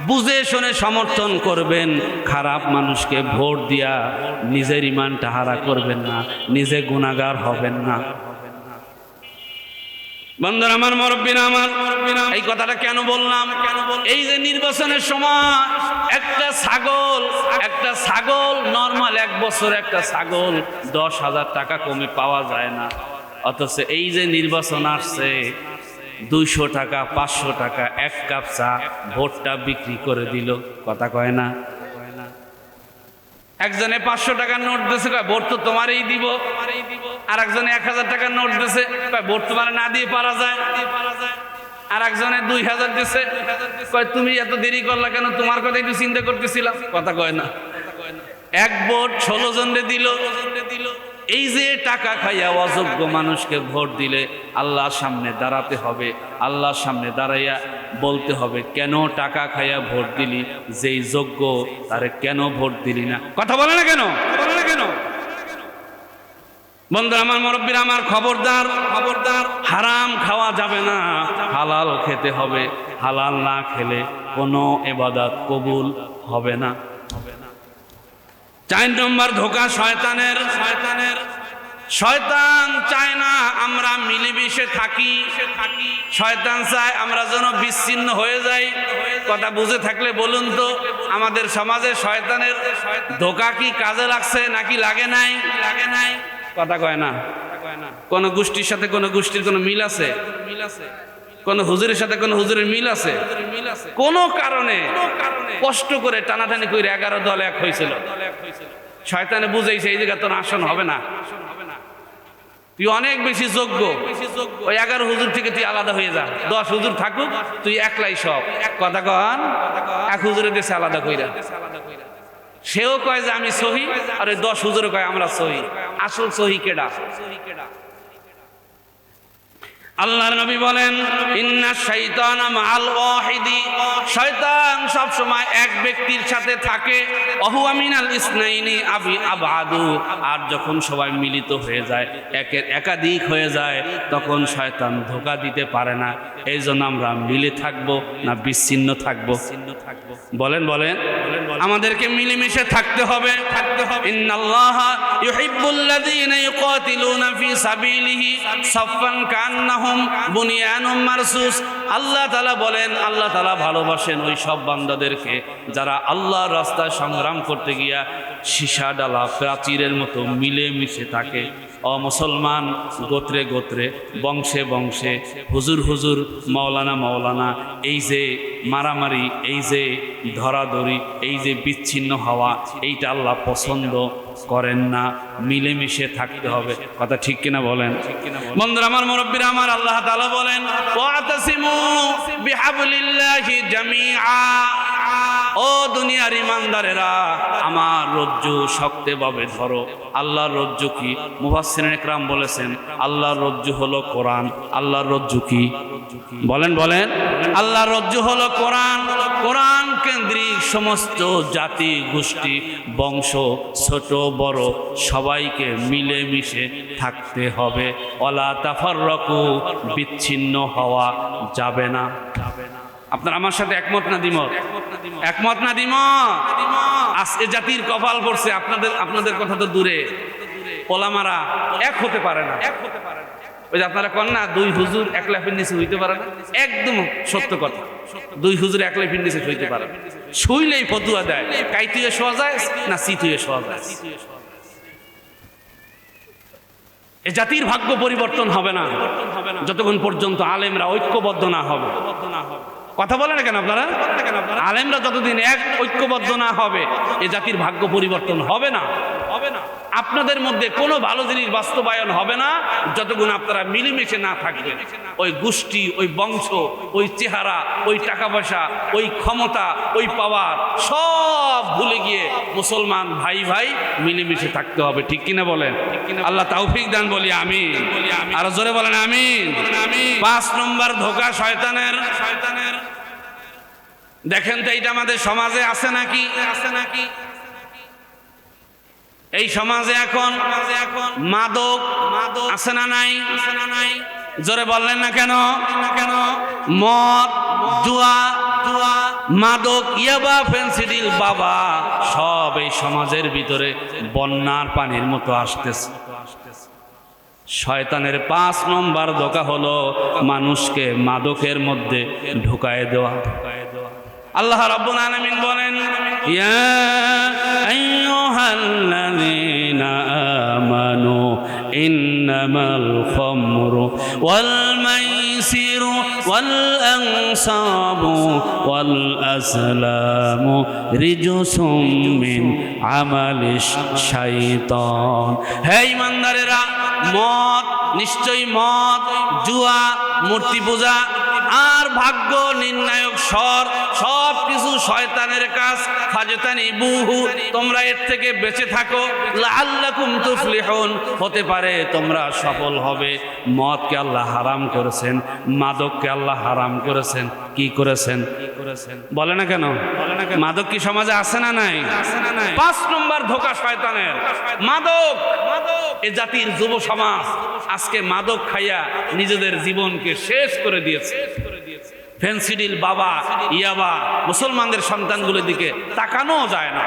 S1: বুঝে শুনে সমর্থন করবেন। খারাপ মানুষকে ভোট দিয়া নিজের ইমানটা হারা করবেন না, নিজে গুনাহগার হবেন না। বন্ধুরা আমার, মুরব্বিরা আমার, এই কথাটা কেন বললাম? এই যে নির্বাচনের সময় একটা ছাগল নরমাল 1 বছর একটা ছাগল 10,000 টাকা কমে পাওয়া যায় না। অথচ এই যে নির্বাচন আসছে 200 টাকা 500 টাকা 1 কাপ চা ভোটটা বিক্রি করে দিল। কথা কয় না? একজনে 500 টাকার নোট দিয়েছে, কয় ভোট তো তোমারই দিব। আর একজনে 1000 টাকার নোট দিয়েছে, কয় ভোট তোমার না দিয়ে পারা যায়। আর একজনে 2000 দিয়েছে, কয় তুমি এত দেরি করলা কেন, তোমার কথা একটু চিন্তা করতেছিলাম। কথা কয় না। এক ভোট 16 জনরে দিল। এই যে টাকা খাইয়া অযোগ্য মানুষকে ভোট দিলে আল্লাহর সামনে দাঁড়াতে হবে, আল্লাহর সামনে দাঁড়াইয়া বলতে হবে কেন টাকা খাইয়া ভোট দিলি, যেই যোগ্য তারে কেন ভোট দিলি না। কথা বলে না কেন? বন্ধুরা আমার, মুরব্বীরা আমার, খবরদার হারাম খাওয়া যাবে না, হালাল খেতে হবে। হালাল না খেলে কোনো ইবাদত কবুল হবে না। 4 নম্বর ধোঁকা শয়তানের। শয়তান চায় না আমরা মিলেমিশে থাকি। শয়তান চায় আমরা যেন বিচ্ছিন্ন হয়ে যাই। কথা বুঝে থাকলে বলুন তো, আমাদের সমাজে শয়তানের ধোঁকা কি কাজে লাগছে নাকি লাগে নাই? কথা কয় না। কোন গোষ্ঠীর সাথে কোন গোষ্ঠীর কোন মিল আছে? কোন হুজুরের সাথে কোন হুজুরের মিল আছে? কোন কারণে কষ্ট করে টানাটানি করে 11 দল এক হয়েছিল। শয়তানে বুঝাইছে এই জায়গা তোর আসন হবে না, তুই অনেক বেশি যোগ্য, ওই 11 হুজুর থেকে তুই আলাদা হয়ে যা, 10 হুজুর থাকুক, তুই একলাই সব। কথা কন, এক হুজুরের দেশে আলাদা কইরা। সেও কয় যে আমি সহি, আর ওই 10 হুজুরও কয় আমরা সহি। আসল সহি কেডা? আল্লাহর নবী বলেন, ইন্না শাইতানা মাআল ওয়াহিদি, শয়তান সব সময় এক ব্যক্তির সাথে থাকে। ওহুয়া মিনাল ইসনাইনি আবি আবাদু, আর যখন সবাই মিলিত হয়ে যায়, একাধিক হয়ে যায়, তখন শয়তান ধোঁকা দিতে পারে না। এই জন্য আমরা মিলে থাকবো না বিচ্ছিন্ন থাকবো? বলেন আমাদেরকে মিলেমিশে থাকতে হবে। ইন্নাল্লাহা ইউহিব্বুল্লাযীনা ইউকাতিলুনা ফি সাবিলিহি সাফফান কান্নাহুম বুনিয়ানুম মারসুস। আল্লাহ তাআলা বলেন, আল্লাহ তাআলা ভালোবাসেন ওই সব বান্দাদেরকে যারা আল্লাহর রাস্তায় সংগ্রাম করতে গিয়া সীসা ডালা প্রাচীরের মতো মিলেমিশে থাকে। মুসলমান গোত্রে গোত্রে, বংশে বংশে, হুজুর মাওলানা, এই যে মারামারি, এই যে ধরাধরি, এই যে বিচ্ছিন্ন হওয়া, এইটা আল্লাহ পছন্দ করেন না। মিলেমিশে থাকতে হবে। কথা ঠিক কিনা বলেন? বন্ধুরা আমার, মুরব্বীরা আমার, আল্লাহ তাআলা বলেন, ওয়াতাসিমু বিহাবলিল্লাহি জামিআ। ও দুনিয়ার ইমানদারেরা, আমার রজ্জু শক্তভাবে ধরো। আল্লাহর রজ্জু কি? মুফাসসিরিন ইকরাম বলেছেন আল্লাহর রজ্জু হলো কোরআন। আল্লাহর রজ্জু কি? বলেন আল্লাহর রজ্জু হলো কোরআন। কোরআন কেন্দ্রিক সমস্ত জাতি গোষ্ঠী বংশ, ছোট বড়, সবাইকে মিলেমিশে থাকতে হবে। ওয়ালা তাফাররাকু, বিচ্ছিন্ন হওয়া যাবে না। আপনারা আমার সাথে একমত না দ্বিমত? একমত না দ্বিমত? আজকে জাতির কপাল পড়ছে, আপনাদের কথা তো দূরে, ওলামারা এক হতে পারে না। ওই যে আপনারা কন না, 2 হুজুর এক লাফের নিচে হইতে পারে না। একদম সত্য কথা, 2 হুজুর এক লাফের নিচে হইতে পারে না। শুইলেই ফতুয়া দেয়, কাইতুয়ে শোয়া যায় না সিতুয়ে শোয়া যায়। এ জাতির ভাগ্য পরিবর্তন হবে না যতক্ষণ পর্যন্ত আলেমরা ঐক্যবদ্ধ না হবে। কথা বলে না কেন আপনারা? আলেমরা যতদিন এক ঐক্যবদ্ধ না হবে, এ জাতির ভাগ্য পরিবর্তন হবে না। আপনাদের মধ্যে কোনো ভালো জিনিস বাস্তবায়ন হবে না যতক্ষণ আপনারা মিলেমিশে না থাকবেন। ওই গোষ্ঠী, ওই বংশ, ওই চেহারা, ওই টাকা পয়সা, ওই ক্ষমতা, ওই পাওয়ার সব ভুলে গিয়ে মুসলমান ভাই ভাই মিলেমিশে থাকতে হবে। ঠিক কিনা বলেন? আল্লাহ তাওফিক দান বলি আমিন। আরো জোরে বলেন আমিন। 5 নম্বর ধোঁকা শয়তানের। দেখেন তো এইটা আমাদের সমাজে আছে নাকি? এই সমাজে এখন মাদক আছে না নাই? জোরে বললেন না কেন? মদ, জুয়া, মাদক, ইয়াবা, ফেন্সিডিল, বাবা, সব এই সমাজের ভিতরে বন্যার পানির মতো আসতেছে। শয়তানের 5 নম্বর ধোঁকা হলো মানুষকে মাদকের মধ্যে ঢুকায় দেওয়া। আল্লাহ রাব্বুল আলামিন বলেন, ইয়া আইয়ুহাল্লাযীনা আমানু ইন্নামাল খামরু ওয়াল মাইসিরু ওয়াল আনসাবু ওয়াল আসলামু রিজসুম মিন আমালিশ শাইতান। হে ঈমানদারেরা, মদ, নিশ্চয়ই মদ, জুয়া, মূর্তি পূজা আর ভাগ্য নির্ণায়ক স্বর সব কিছু শয়তানের কাজ। ফাজতানিবুহু, তোমরা এর থেকে বেঁচে থাকো। লাআল্লাকুম তুফলিহুন, হতে পারে তোমরা সফল হবে। মদকে আল্লাহ হারাম করেছেন, মাদককে আল্লাহ হারাম করেছেন। কি করেছেন? বলে না কেন? মাদক কি সমাজে আছে না নাই? 5 নম্বর ধোঁকা শয়তানের মাদক। এ জাতির যুব সমাজ আজকে মাদক খাইয়া নিজেদের জীবনকে শেষ করে দিয়েছে। ফেন্সিডিল, বাবা, ইয়াবা, মুসলমানদের সন্তানগুলোর দিকে তাকানো যায় না।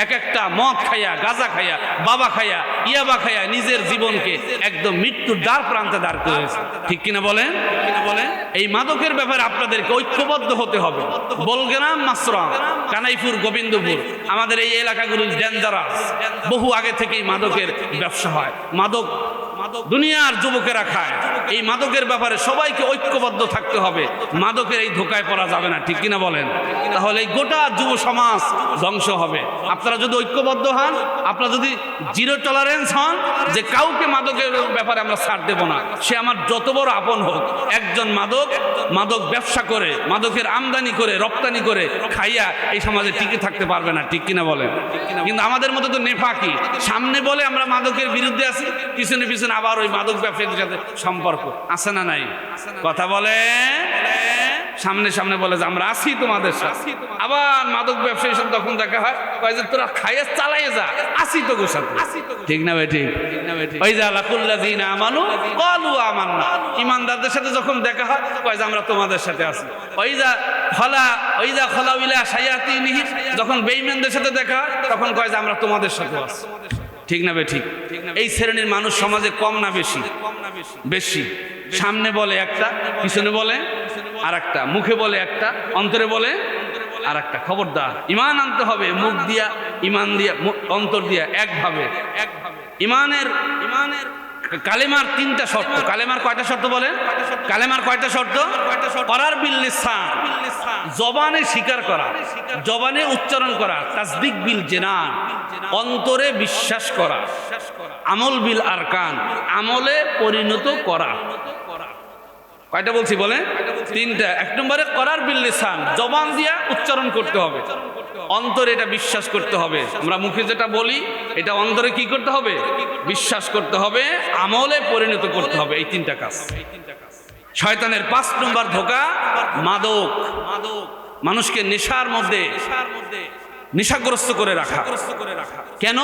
S1: এক একটা মদ খাইয়া, গাঁজা খাইয়া, বাবা খাইয়া, ইয়াবা খাইয়া নিজের জীবনকে একদম মৃত্যুর দ্বার প্রান্তে দাঁড় করেছে। ঠিক কিনা বলেন? এই মাদকের ব্যাপারে আপনাদেরকে ঐক্যবদ্ধ হতে হবে। বলগ্রাম, মাছরাম, কানাইপুর, গোবিন্দপুর, আমাদের এই এলাকাগুলি ডেঞ্জারাস। বহু আগে থেকেই মাদকের ব্যবসা হয়। মাদক দুনিয়ার যুবকেরা খায়। এই মাদকের ব্যাপারে সবাইকে ঐক্যবদ্ধ থাকতে হবে। মাদকের এই ধোকায় পড়া যাবে না। ঠিক কিনা বলেন? তাহলে এই গোটা যুব সমাজ ধ্বংস হবে। আপনারা যদি ঐক্যবদ্ধ হন, আপনারা যদি জিরো টলারেন্স হন যে কাউকে মাদকের ব্যাপারে আমরা ছাড় দেব না, সে আমার যত বড় আপন হোক, একজন মাদক ব্যবসা করে, মাদকের আমদানি করে, রপ্তানি করে খাইয়া এই সমাজে টিকে থাকতে পারবে না। ঠিক কিনা বলেন? কিন্তু আমাদের মধ্যে তো নেফাকি, সামনে বলে আমরা মাদকের বিরুদ্ধে আছি, পিছনে পিছনে আবার ওই মাদক ব্যবসায়ীদের সাথে সম্পর্ক আছে না নাই? কথা বলে, সামনে সামনে বলে যে আমরা আছি তোমাদের সাথে, আবার মাদক ব্যবসায়ীর সাথে তখন দেখা হয় কয় যে তোরা খাইয়া চালাইয়ে যা, আসি তো গোর সাথে। ঠিক না ভাই? ঠিক। ওই যে লাকুল্লাযিনা আমানু ক্বালু আমান্না, ঈমানদারদের সাথে যখন দেখা হয় কয় যে আমরা তোমাদের সাথে আছি। ওই যা খালাউ ইলা শায়াতিনিহি, যখন বেঈমানদের সাথে দেখা হয় তখন কয় যে আমরা তোমাদের সাথে আছি। ঠিক না ভাই? ঠিক। এই শ্রেণীর মানুষ সমাজে কম না বেশি? বেশি। সামনে বলে একটা, পিছনে বলে আর একটা, মুখে বলে একটা, অন্তরে বলে আর একটা। খবরদার, ঈমান আনতে হবে। মুখ দিয়া, ঈমান দিয়া, অন্তর দিয়া একভাবে। ঈমানের কালেমার 3টা শর্ত। কালেমার কয়টা শর্ত বলেন? কালেমার কয়টা শর্ত? করার বিল লিসান, জবানে স্বীকার করা, জবানে উচ্চারণ করা। তাসদিক বিল জিনান, অন্তরে বিশ্বাস করা। আমল বিল আরকান, আমলে পরিণত করা। কয়টা বলছি বলে? 3টা। 1 নম্বরে করার বিল লিসান, জবান দিয়া উচ্চারণ করতে হবে, অন্তরে এটা বিশ্বাস করতে হবে। আমরা মুখে যেটা বলি এটা অন্তরে কি করতে হবে? বিশ্বাস করতে হবে, আমলে পরিণত করতে হবে। এই 3টা কাজ। শয়তানের 5 নম্বর ধোঁকা মাদক। মানুষকে নেশার মধ্যে নেশাগ্রস্ত করে রাখা। কেন?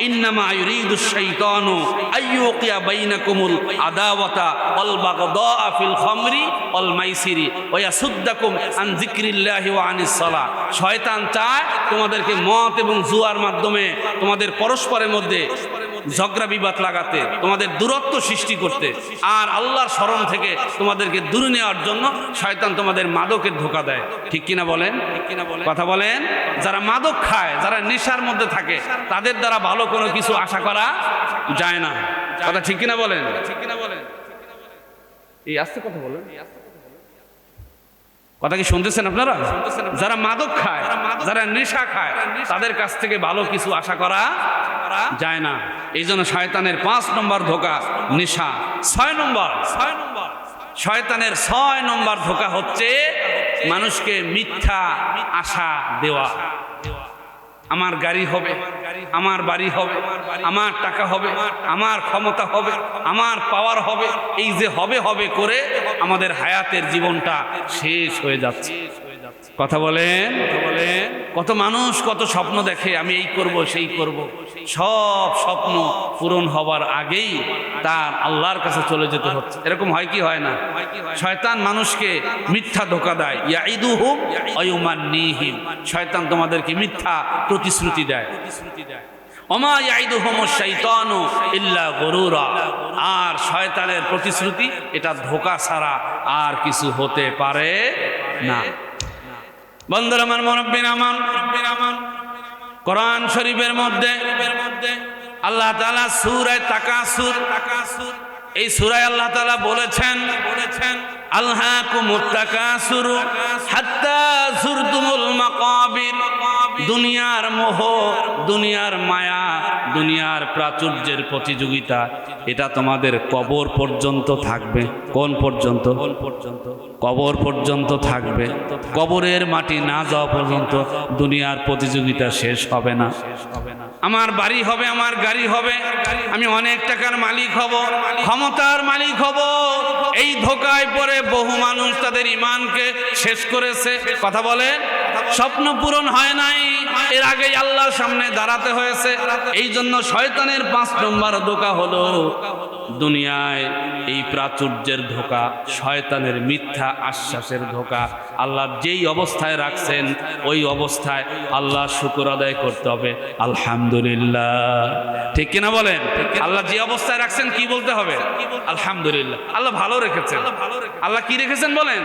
S1: ইন্নামা ইউরিদুশ শাইতানু আইয়ুকিয়া বাইনাকুমুল আদাওয়াতা ওয়াল বাগদা ফিল খামরি ওয়াল মাইসিরি ওয়া ইয়াসুদ্দাকুম আন যিকরিল্লাহি ওয়া আনিস সালাহ। শয়তান চায় তোমাদেরকে মদ এবং জুয়ার মাধ্যমে তোমাদের পরস্পরের মধ্যে ঝগড়া বিবাদ লাগাতে, তোমাদের দূরত্ব সৃষ্টি করতে, আর আল্লাহর স্মরণ থেকে তোমাদেরকে দূরে নেওয়ার জন্য শয়তান তোমাদের মাদকের ধোঁকা দেয়। ঠিক কিনা বলেন? কথা বলেন। যারা মাদক খায়, যারা নেশার মধ্যে থাকে, তাদের দ্বারা ভালো কোনো কিছু আশা করা যায় না। কথা ঠিক কিনা বলেন? এই আস্তে কথা বলেন। কথা কি শুনতেছেন আপনারা? যারা মাদক খায়, যারা নেশা খায়, তাদের কাছ থেকে ভালো কিছু আশা করা যায় না। এই জন্য শয়তানের 5 নম্বর ধোঁকা নেশা। 6 নম্বর শয়তানের 6 নম্বর ধোঁকা হচ্ছে মানুষকে মিথ্যা আশা দেওয়া। আমার গাড়ি হবে, আমার বাড়ি হবে, আমার টাকা হবে, আমার ক্ষমতা হবে, আমার পাওয়ার হবে। এই যে হবে হবে করে আমাদের হায়াতের জীবনটা শেষ হয়ে যাচ্ছে। কথা বলেন। কত মানুষ কত স্বপ্ন দেখে, আমি এই করব সেই করব, সব স্বপ্ন পূরণ হবার আগেই তার আল্লাহর কাছে চলে যেতে হচ্ছে। এরকম হয় কি হয় না? শয়তান মানুষকে মিথ্যা ধোঁকা দেয়। ইয়াইদুহুম ওয়া ইউমান্নিহিম, শয়তান তোমাদেরকে মিথ্যা প্রতিশ্রুতি দেয়। ওমা ইয়াইদুহুমুশ শাইতানু ইল্লা গুরুরা, আর শয়তানের প্রতিশ্রুতি এটা ধোঁকা ছাড়া আর কিছু হতে পারে না। বন্ধুরা আমার, মুরব্বিরা আমার, কোরআন শরীফের মধ্যে আল্লাহ তাআলা সূরা তাকাসুর, এই সূরায় আল্লাহ তাআলা বলেছেন আলহাকুমুত তাকাসুর হাত্তা যুরতুমুল মাকাবির। দুনিয়ার মোহ, দুনিয়ার মায়া, দুনিয়ার প্রাচুর্যের প্রতিযোগিতা, এটা তোমাদের কবর পর্যন্ত থাকবে। কোন পর্যন্ত? কবর পর্যন্ত থাকবে। কবরের মাটি না যাওয়া পর্যন্ত দুনিয়ার প্রতিযোগিতা শেষ হবে না। আমার বাড়ি হবে, আমার গাড়ি হবে, আমি অনেক টাকার মালিক হব, ক্ষমতার মালিক হব, এই ধোকায় পড়ে বহু মানুষ তাদের ঈমানকে শেষ করেছে। কথা বলেন, স্বপ্ন পূরণ হয় নাই, এর আগেই আল্লাহর সামনে দাঁড়াতে হয়েছে। এই জন্য শয়তানের 5 নম্বর ধোঁকা হলো দুনিয়ায় এই প্রাচুর্যের ধোঁকা, শয়তানের মিথ্যা আশ্বাসের ধোঁকা। আল্লাহ যেই অবস্থায় রাখছেন ওই অবস্থায় আল্লাহ শুকর আদায় করতে হবে, আলহামদুলিল্লাহ। ঠিক কিনা বলেন? আল্লাহ যে অবস্থায় রাখছেন কি বলতে হবে? আলহামদুলিল্লাহ। আল্লাহ ভালো রেখেছেন। আল্লাহ কি রেখেছেন বলেন?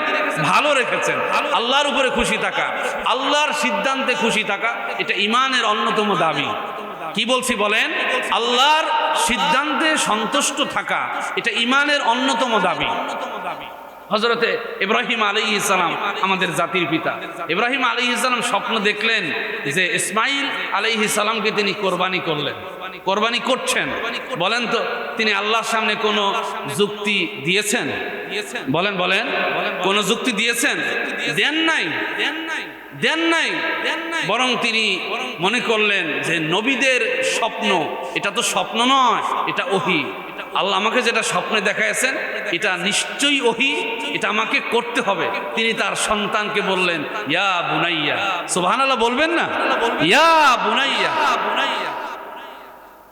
S1: ভালো রেখেছেন। আল্লাহর উপরে খুশি থাকা, আল্লাহর সিদ্ধান্তে খুশি থাকা, এটা ঈমানের অন্যতম দাবি। কি বলছি বলেন? আল্লাহর সিদ্ধান্তে সন্তুষ্ট থাকা, এটা ঈমানের অন্যতম দাবি। হযরতে ইব্রাহিম আলাইহিস সালাম আমাদের জাতির পিতা, ইব্রাহিম আলাইহিস সালাম স্বপ্ন দেখলেন যে ইসমাঈল আলাইহিস সালামকে তিনি কোরবানি করলেন, কোরবানি করছেন। বলেন তো তিনি আল্লাহর সামনে কোনো যুক্তি দিয়েছেন? বলেন বলেন, কোনো যুক্তি দিয়েছেন? দেন নাই, দেন নাই। বরং তিনি মনে করলেন যে নবীদের স্বপ্ন, এটা তো স্বপ্ন নয়, এটা ওহী। আল্লাহ আমাকে যেটা স্বপ্নে দেখাইছেন এটা নিশ্চয়ই ওহী, এটা আমাকে করতে হবে। তিনি তার সন্তানকে বললেন ইয়া বুনাইয়া, সুবহানাল্লাহ বলবেন না? ইয়া বুনাইয়া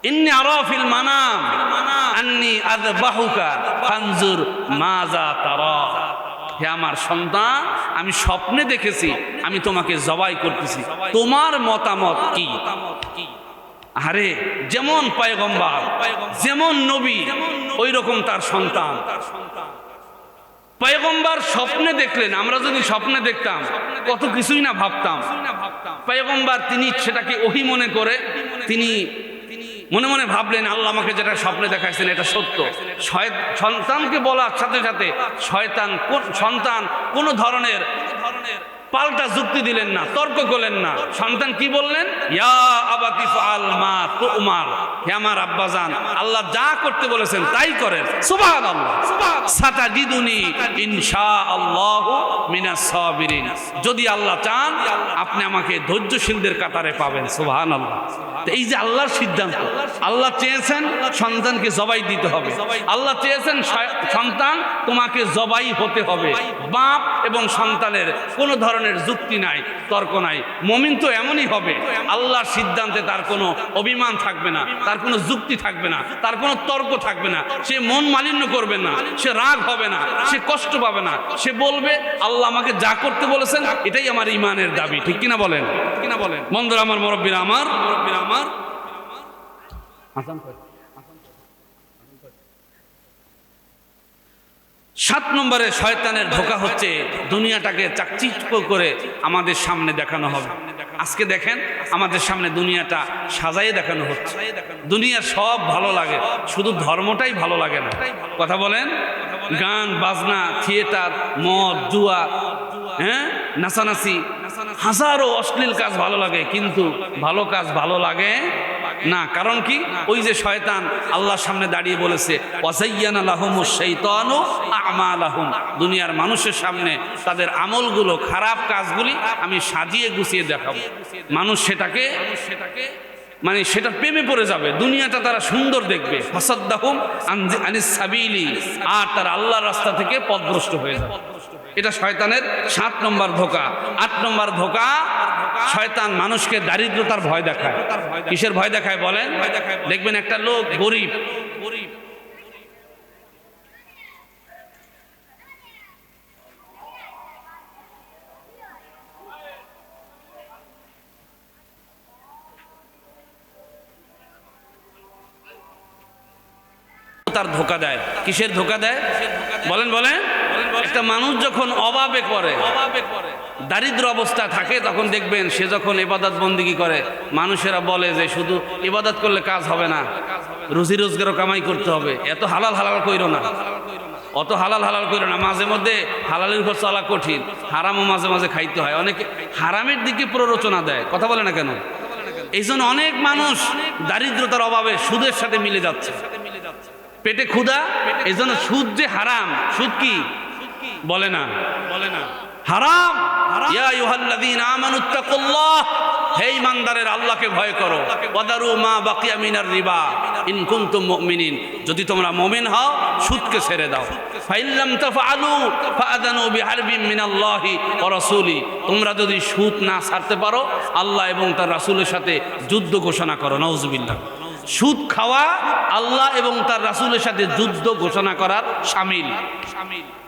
S1: ইন্নী আরা ফিল মানাম আন্নী আযবাহুকা ফানজুর মাযা তারা। হে আমার সন্তান, আমি স্বপ্নে দেখেছি আমি তোমাকে জবাই করতেছি, তোমার মতামত কি? আরে যেমন পয়গম্বর, যেমন নবী, ওই রকম তার সন্তান। পয়গম্বর স্বপ্নে দেখলেন, আমরা যদি স্বপ্নে দেখতাম কত কিছুই না ভাবতাম। পয়গম্বর তিনি সেটাকে ওহী মনে করে তিনি মনে মনে ভাবলেন আল্লাহ আমাকে যেটা স্বপ্নে দেখাইছেন এটা সত্য। সন্তানকে বলার সাথে সাথে সন্তান কোনো ধরনের পাল্টা যুক্তি দিলেন না, তর্ক করলেন না। সন্তান কি বললেন? ইয়া আবাতি ফাআল মা তুমার, হে আমার আব্বাজান, আল্লাহ যা করতে বলেছেন তাই করেন। সুবহানাল্লাহ। সাতাজিদুনি ইনশাআল্লাহু মিনাস সাবিরিন, যদি আল্লাহ চান আপনি আমাকে ধৈর্যশীলদের কাতারে পাবেন। সুবহানাল্লাহ। এই যে আল্লাহর সিদ্ধান্ত, আল্লাহ চেয়েছেন সন্তানকে জবাই দিতে হবে, আল্লাহ চেয়েছেন সন্তান তোমাকে জবাই হতে হবে। বাপ এবং সন্তানের কোনো ধরনের যুক্তি নাই, তর্ক নাই। মুমিন তো এমনই হবে, আল্লাহর সিদ্ধান্তে তার কোনো অভিমান থাকবে না, তার কোনো যুক্তি থাকবে না, তার কোনো তর্ক থাকবে না। সে মন মালিন্য করবে না, সে রাগ হবে না, সে কষ্ট পাবে না। সে বলবে আল্লাহ আমাকে যা করতে বলেছেন এটাই আমার ঈমানের দাবি। ঠিক কিনা বলেন? বন্ধুরা আমার, মুরব্বীরা আমার, 7 নম্বরে শয়তানের ধোঁকা হচ্ছে দুনিয়াটাকে চাকচিক্য করে আমাদের সামনে দেখানো হবে। আজকে দেখেন আমাদের সামনে দুনিয়াটা সাজাইয়ে দেখানো হচ্ছে। দুনিয়ার সব ভালো লাগে, শুধু ধর্মটাই ভালো লাগে না। কথা বলেন? গান বাজনা, থিয়েটার, মদ, জুয়া, হ্যাঁ, নাচানাচি, হাজারো অশ্লীল কাজ ভালো লাগে, কিন্তু ভালো কাজ ভালো লাগে না। কারণ কি? ওই যে শয়তান আল্লাহর সামনে দাঁড়িয়ে বলেছে ওয়াযায়্যানা লাহুমুশ শাইতানু আমালাহুম, দুনিয়ার মানুষের সামনে তাদের আমলগুলো, খারাপ কাজগুলি আমি সাজিয়ে গুছিয়ে দেখাবো। মানুষ সেটাকে মানে সেটা প্রেমে পড়ে যাবে, দুনিয়াটা তারা সুন্দর দেখবে। ফাসাদ্দাহুম আনিস সাবিলি, আর তারা আল্লাহর রাস্তা থেকে পথভ্রষ্ট হয়ে যাবে। এটা শয়তানের 7 নম্বর ধোঁকা। 8 নম্বর ধোঁকা, শয়তান মানুষকে দারিদ্রতার ভয় দেখায়। কিসের ভয় দেখায় বলেন? দেখবেন একটা লোক গরিব, তার ধোঁকা দেয়। কিসের ধোঁকা দেয় বলেন? বলেন একটা মানুষ যখন অভাবে পড়ে, দারিদ্র অবস্থা থাকে, তখন দেখবেন সে যখন ইবাদত বন্দিগি করে, মানুষেরা বলে যে শুধু ইবাদত করলে কাজ হবে না, রুজি রোজগারও কামাই করতে হবে, এত হালাল হালাল কইরো না, অত হালাল হালাল কইরো না। মাঝে মধ্যে হালালের উপর চলা কঠিন, হারামও মাঝে মাঝে খাইতে হয়। অনেকে হারামের দিকে প্ররোচনা দেয়, কথা বলে না কেন? এই জন্য অনেক মানুষ দারিদ্রতার অভাবে সুদের সাথে মিলে যাচ্ছে, পেটে ক্ষুধা। এই জন্য সুদ যে হারাম, সুদ কি বলে না, হারাম। ইয়া আইয়ুহাল্লাযীনা আমানুত্তাকুল্লাহ, হে ঈমানদারেরা আল্লাহকে ভয় করো। ওয়াদারু মা বাকিয়া মিনার রিবা ইন কুনতুম মুমিনিন, যদি তোমরা মুমিন হও সুদকে ছেড়ে দাও। ফাইন লাম তাফআলু ফাআযানু বিহারবিন মিনাল্লাহি ওয়া রাসূলি, তোমরা যদি সুদ না ছাড়তে পারো আল্লাহ এবং তার রাসূলের সাথে যুদ্ধ ঘোষণা করো। নাউযুবিল্লাহ। সুদ খাওয়া আল্লাহ এবং তার রাসূলের সাথে যুদ্ধ ঘোষণা করার শামিল।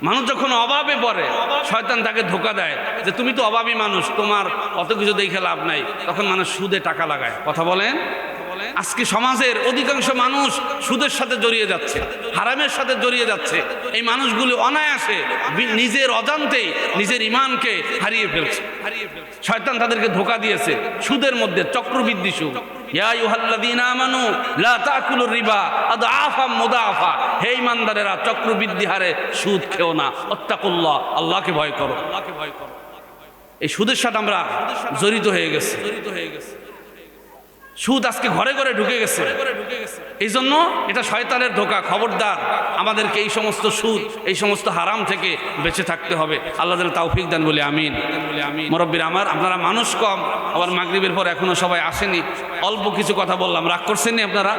S1: মানুষ যখন অভাবে পড়ে, শয়তান তাকে ধোঁকা দেয় যে তুমি তো অভাবী মানুষ, তোমার অত কিছু দেখে লাভ নাই, তখন মানুষ সুদে টাকা লাগায়। কথা বলেন? আজকে সমাজের অধিকাংশ মানুষ সুদের সাথে জড়িয়ে যাচ্ছে, হারামের সাথে জড়িয়ে যাচ্ছে। এই মানুষগুলি অনায়াসে নিজের অজান্তেই নিজের ঈমানকে হারিয়ে ফেলছে। শয়তান তাদেরকে ধোঁকা দিয়েছে সুদের মধ্যে, চক্রবৃদ্ধি সুদ। ইয়া আইয়ুহাল্লাযীনা আমানু লা তাকুলুর রিবা আদআফাম মুদাআফা, হে ঈমানদারেরা চক্রবৃদ্ধি হারে সুদ খেও না। ওয়াত্তাকুল্লাহ, আল্লাহকে ভয় করো। এই সুদের সাথে আমরা জড়িত হয়ে গেছি। সুদ আজকে ঘরে ঘরে ঢুকে গেছে। এই জন্য এটা শয়তানের ধোঁকা। খবরদার, আমাদেরকে এই সমস্ত সুদ, এই সমস্ত হারাম থেকে বেঁচে থাকতে হবে। আল্লাহ যেন তৌফিক দেন বলে আমিন। মুরব্বির আমার, আপনারা মানুষ কম, আবার মাগরিবের পর এখনো সবাই আসেনি, অল্প কিছু কথা বললাম, রাগ করছেননি আপনারা?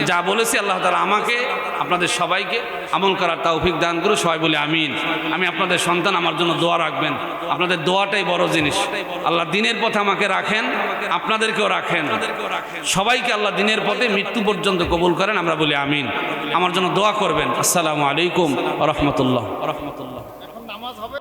S1: যা বলেছি আল্লাহ তাআলা আমাকে আপনাদের সবাইকে আমল করার তৌফিক দান করে, সবাই বলে আমিন। আমি আপনাদের সন্তান, আমার জন্য দোয়া রাখবেন। আপনাদের দোয়াটাই বড় জিনিস। আল্লাহ দিনের পথে আমাকে রাখেন, আপনাদেরকেও রাখেন, সবাইকে আল্লাহ দিনের পথে মৃত্যু পর্যন্ত কবুল করেন। আমরা বলি আমিন। আমার জন্য দোয়া করবেন। আসসালামু আলাইকুম ওয়া রাহমাতুল্লাহ।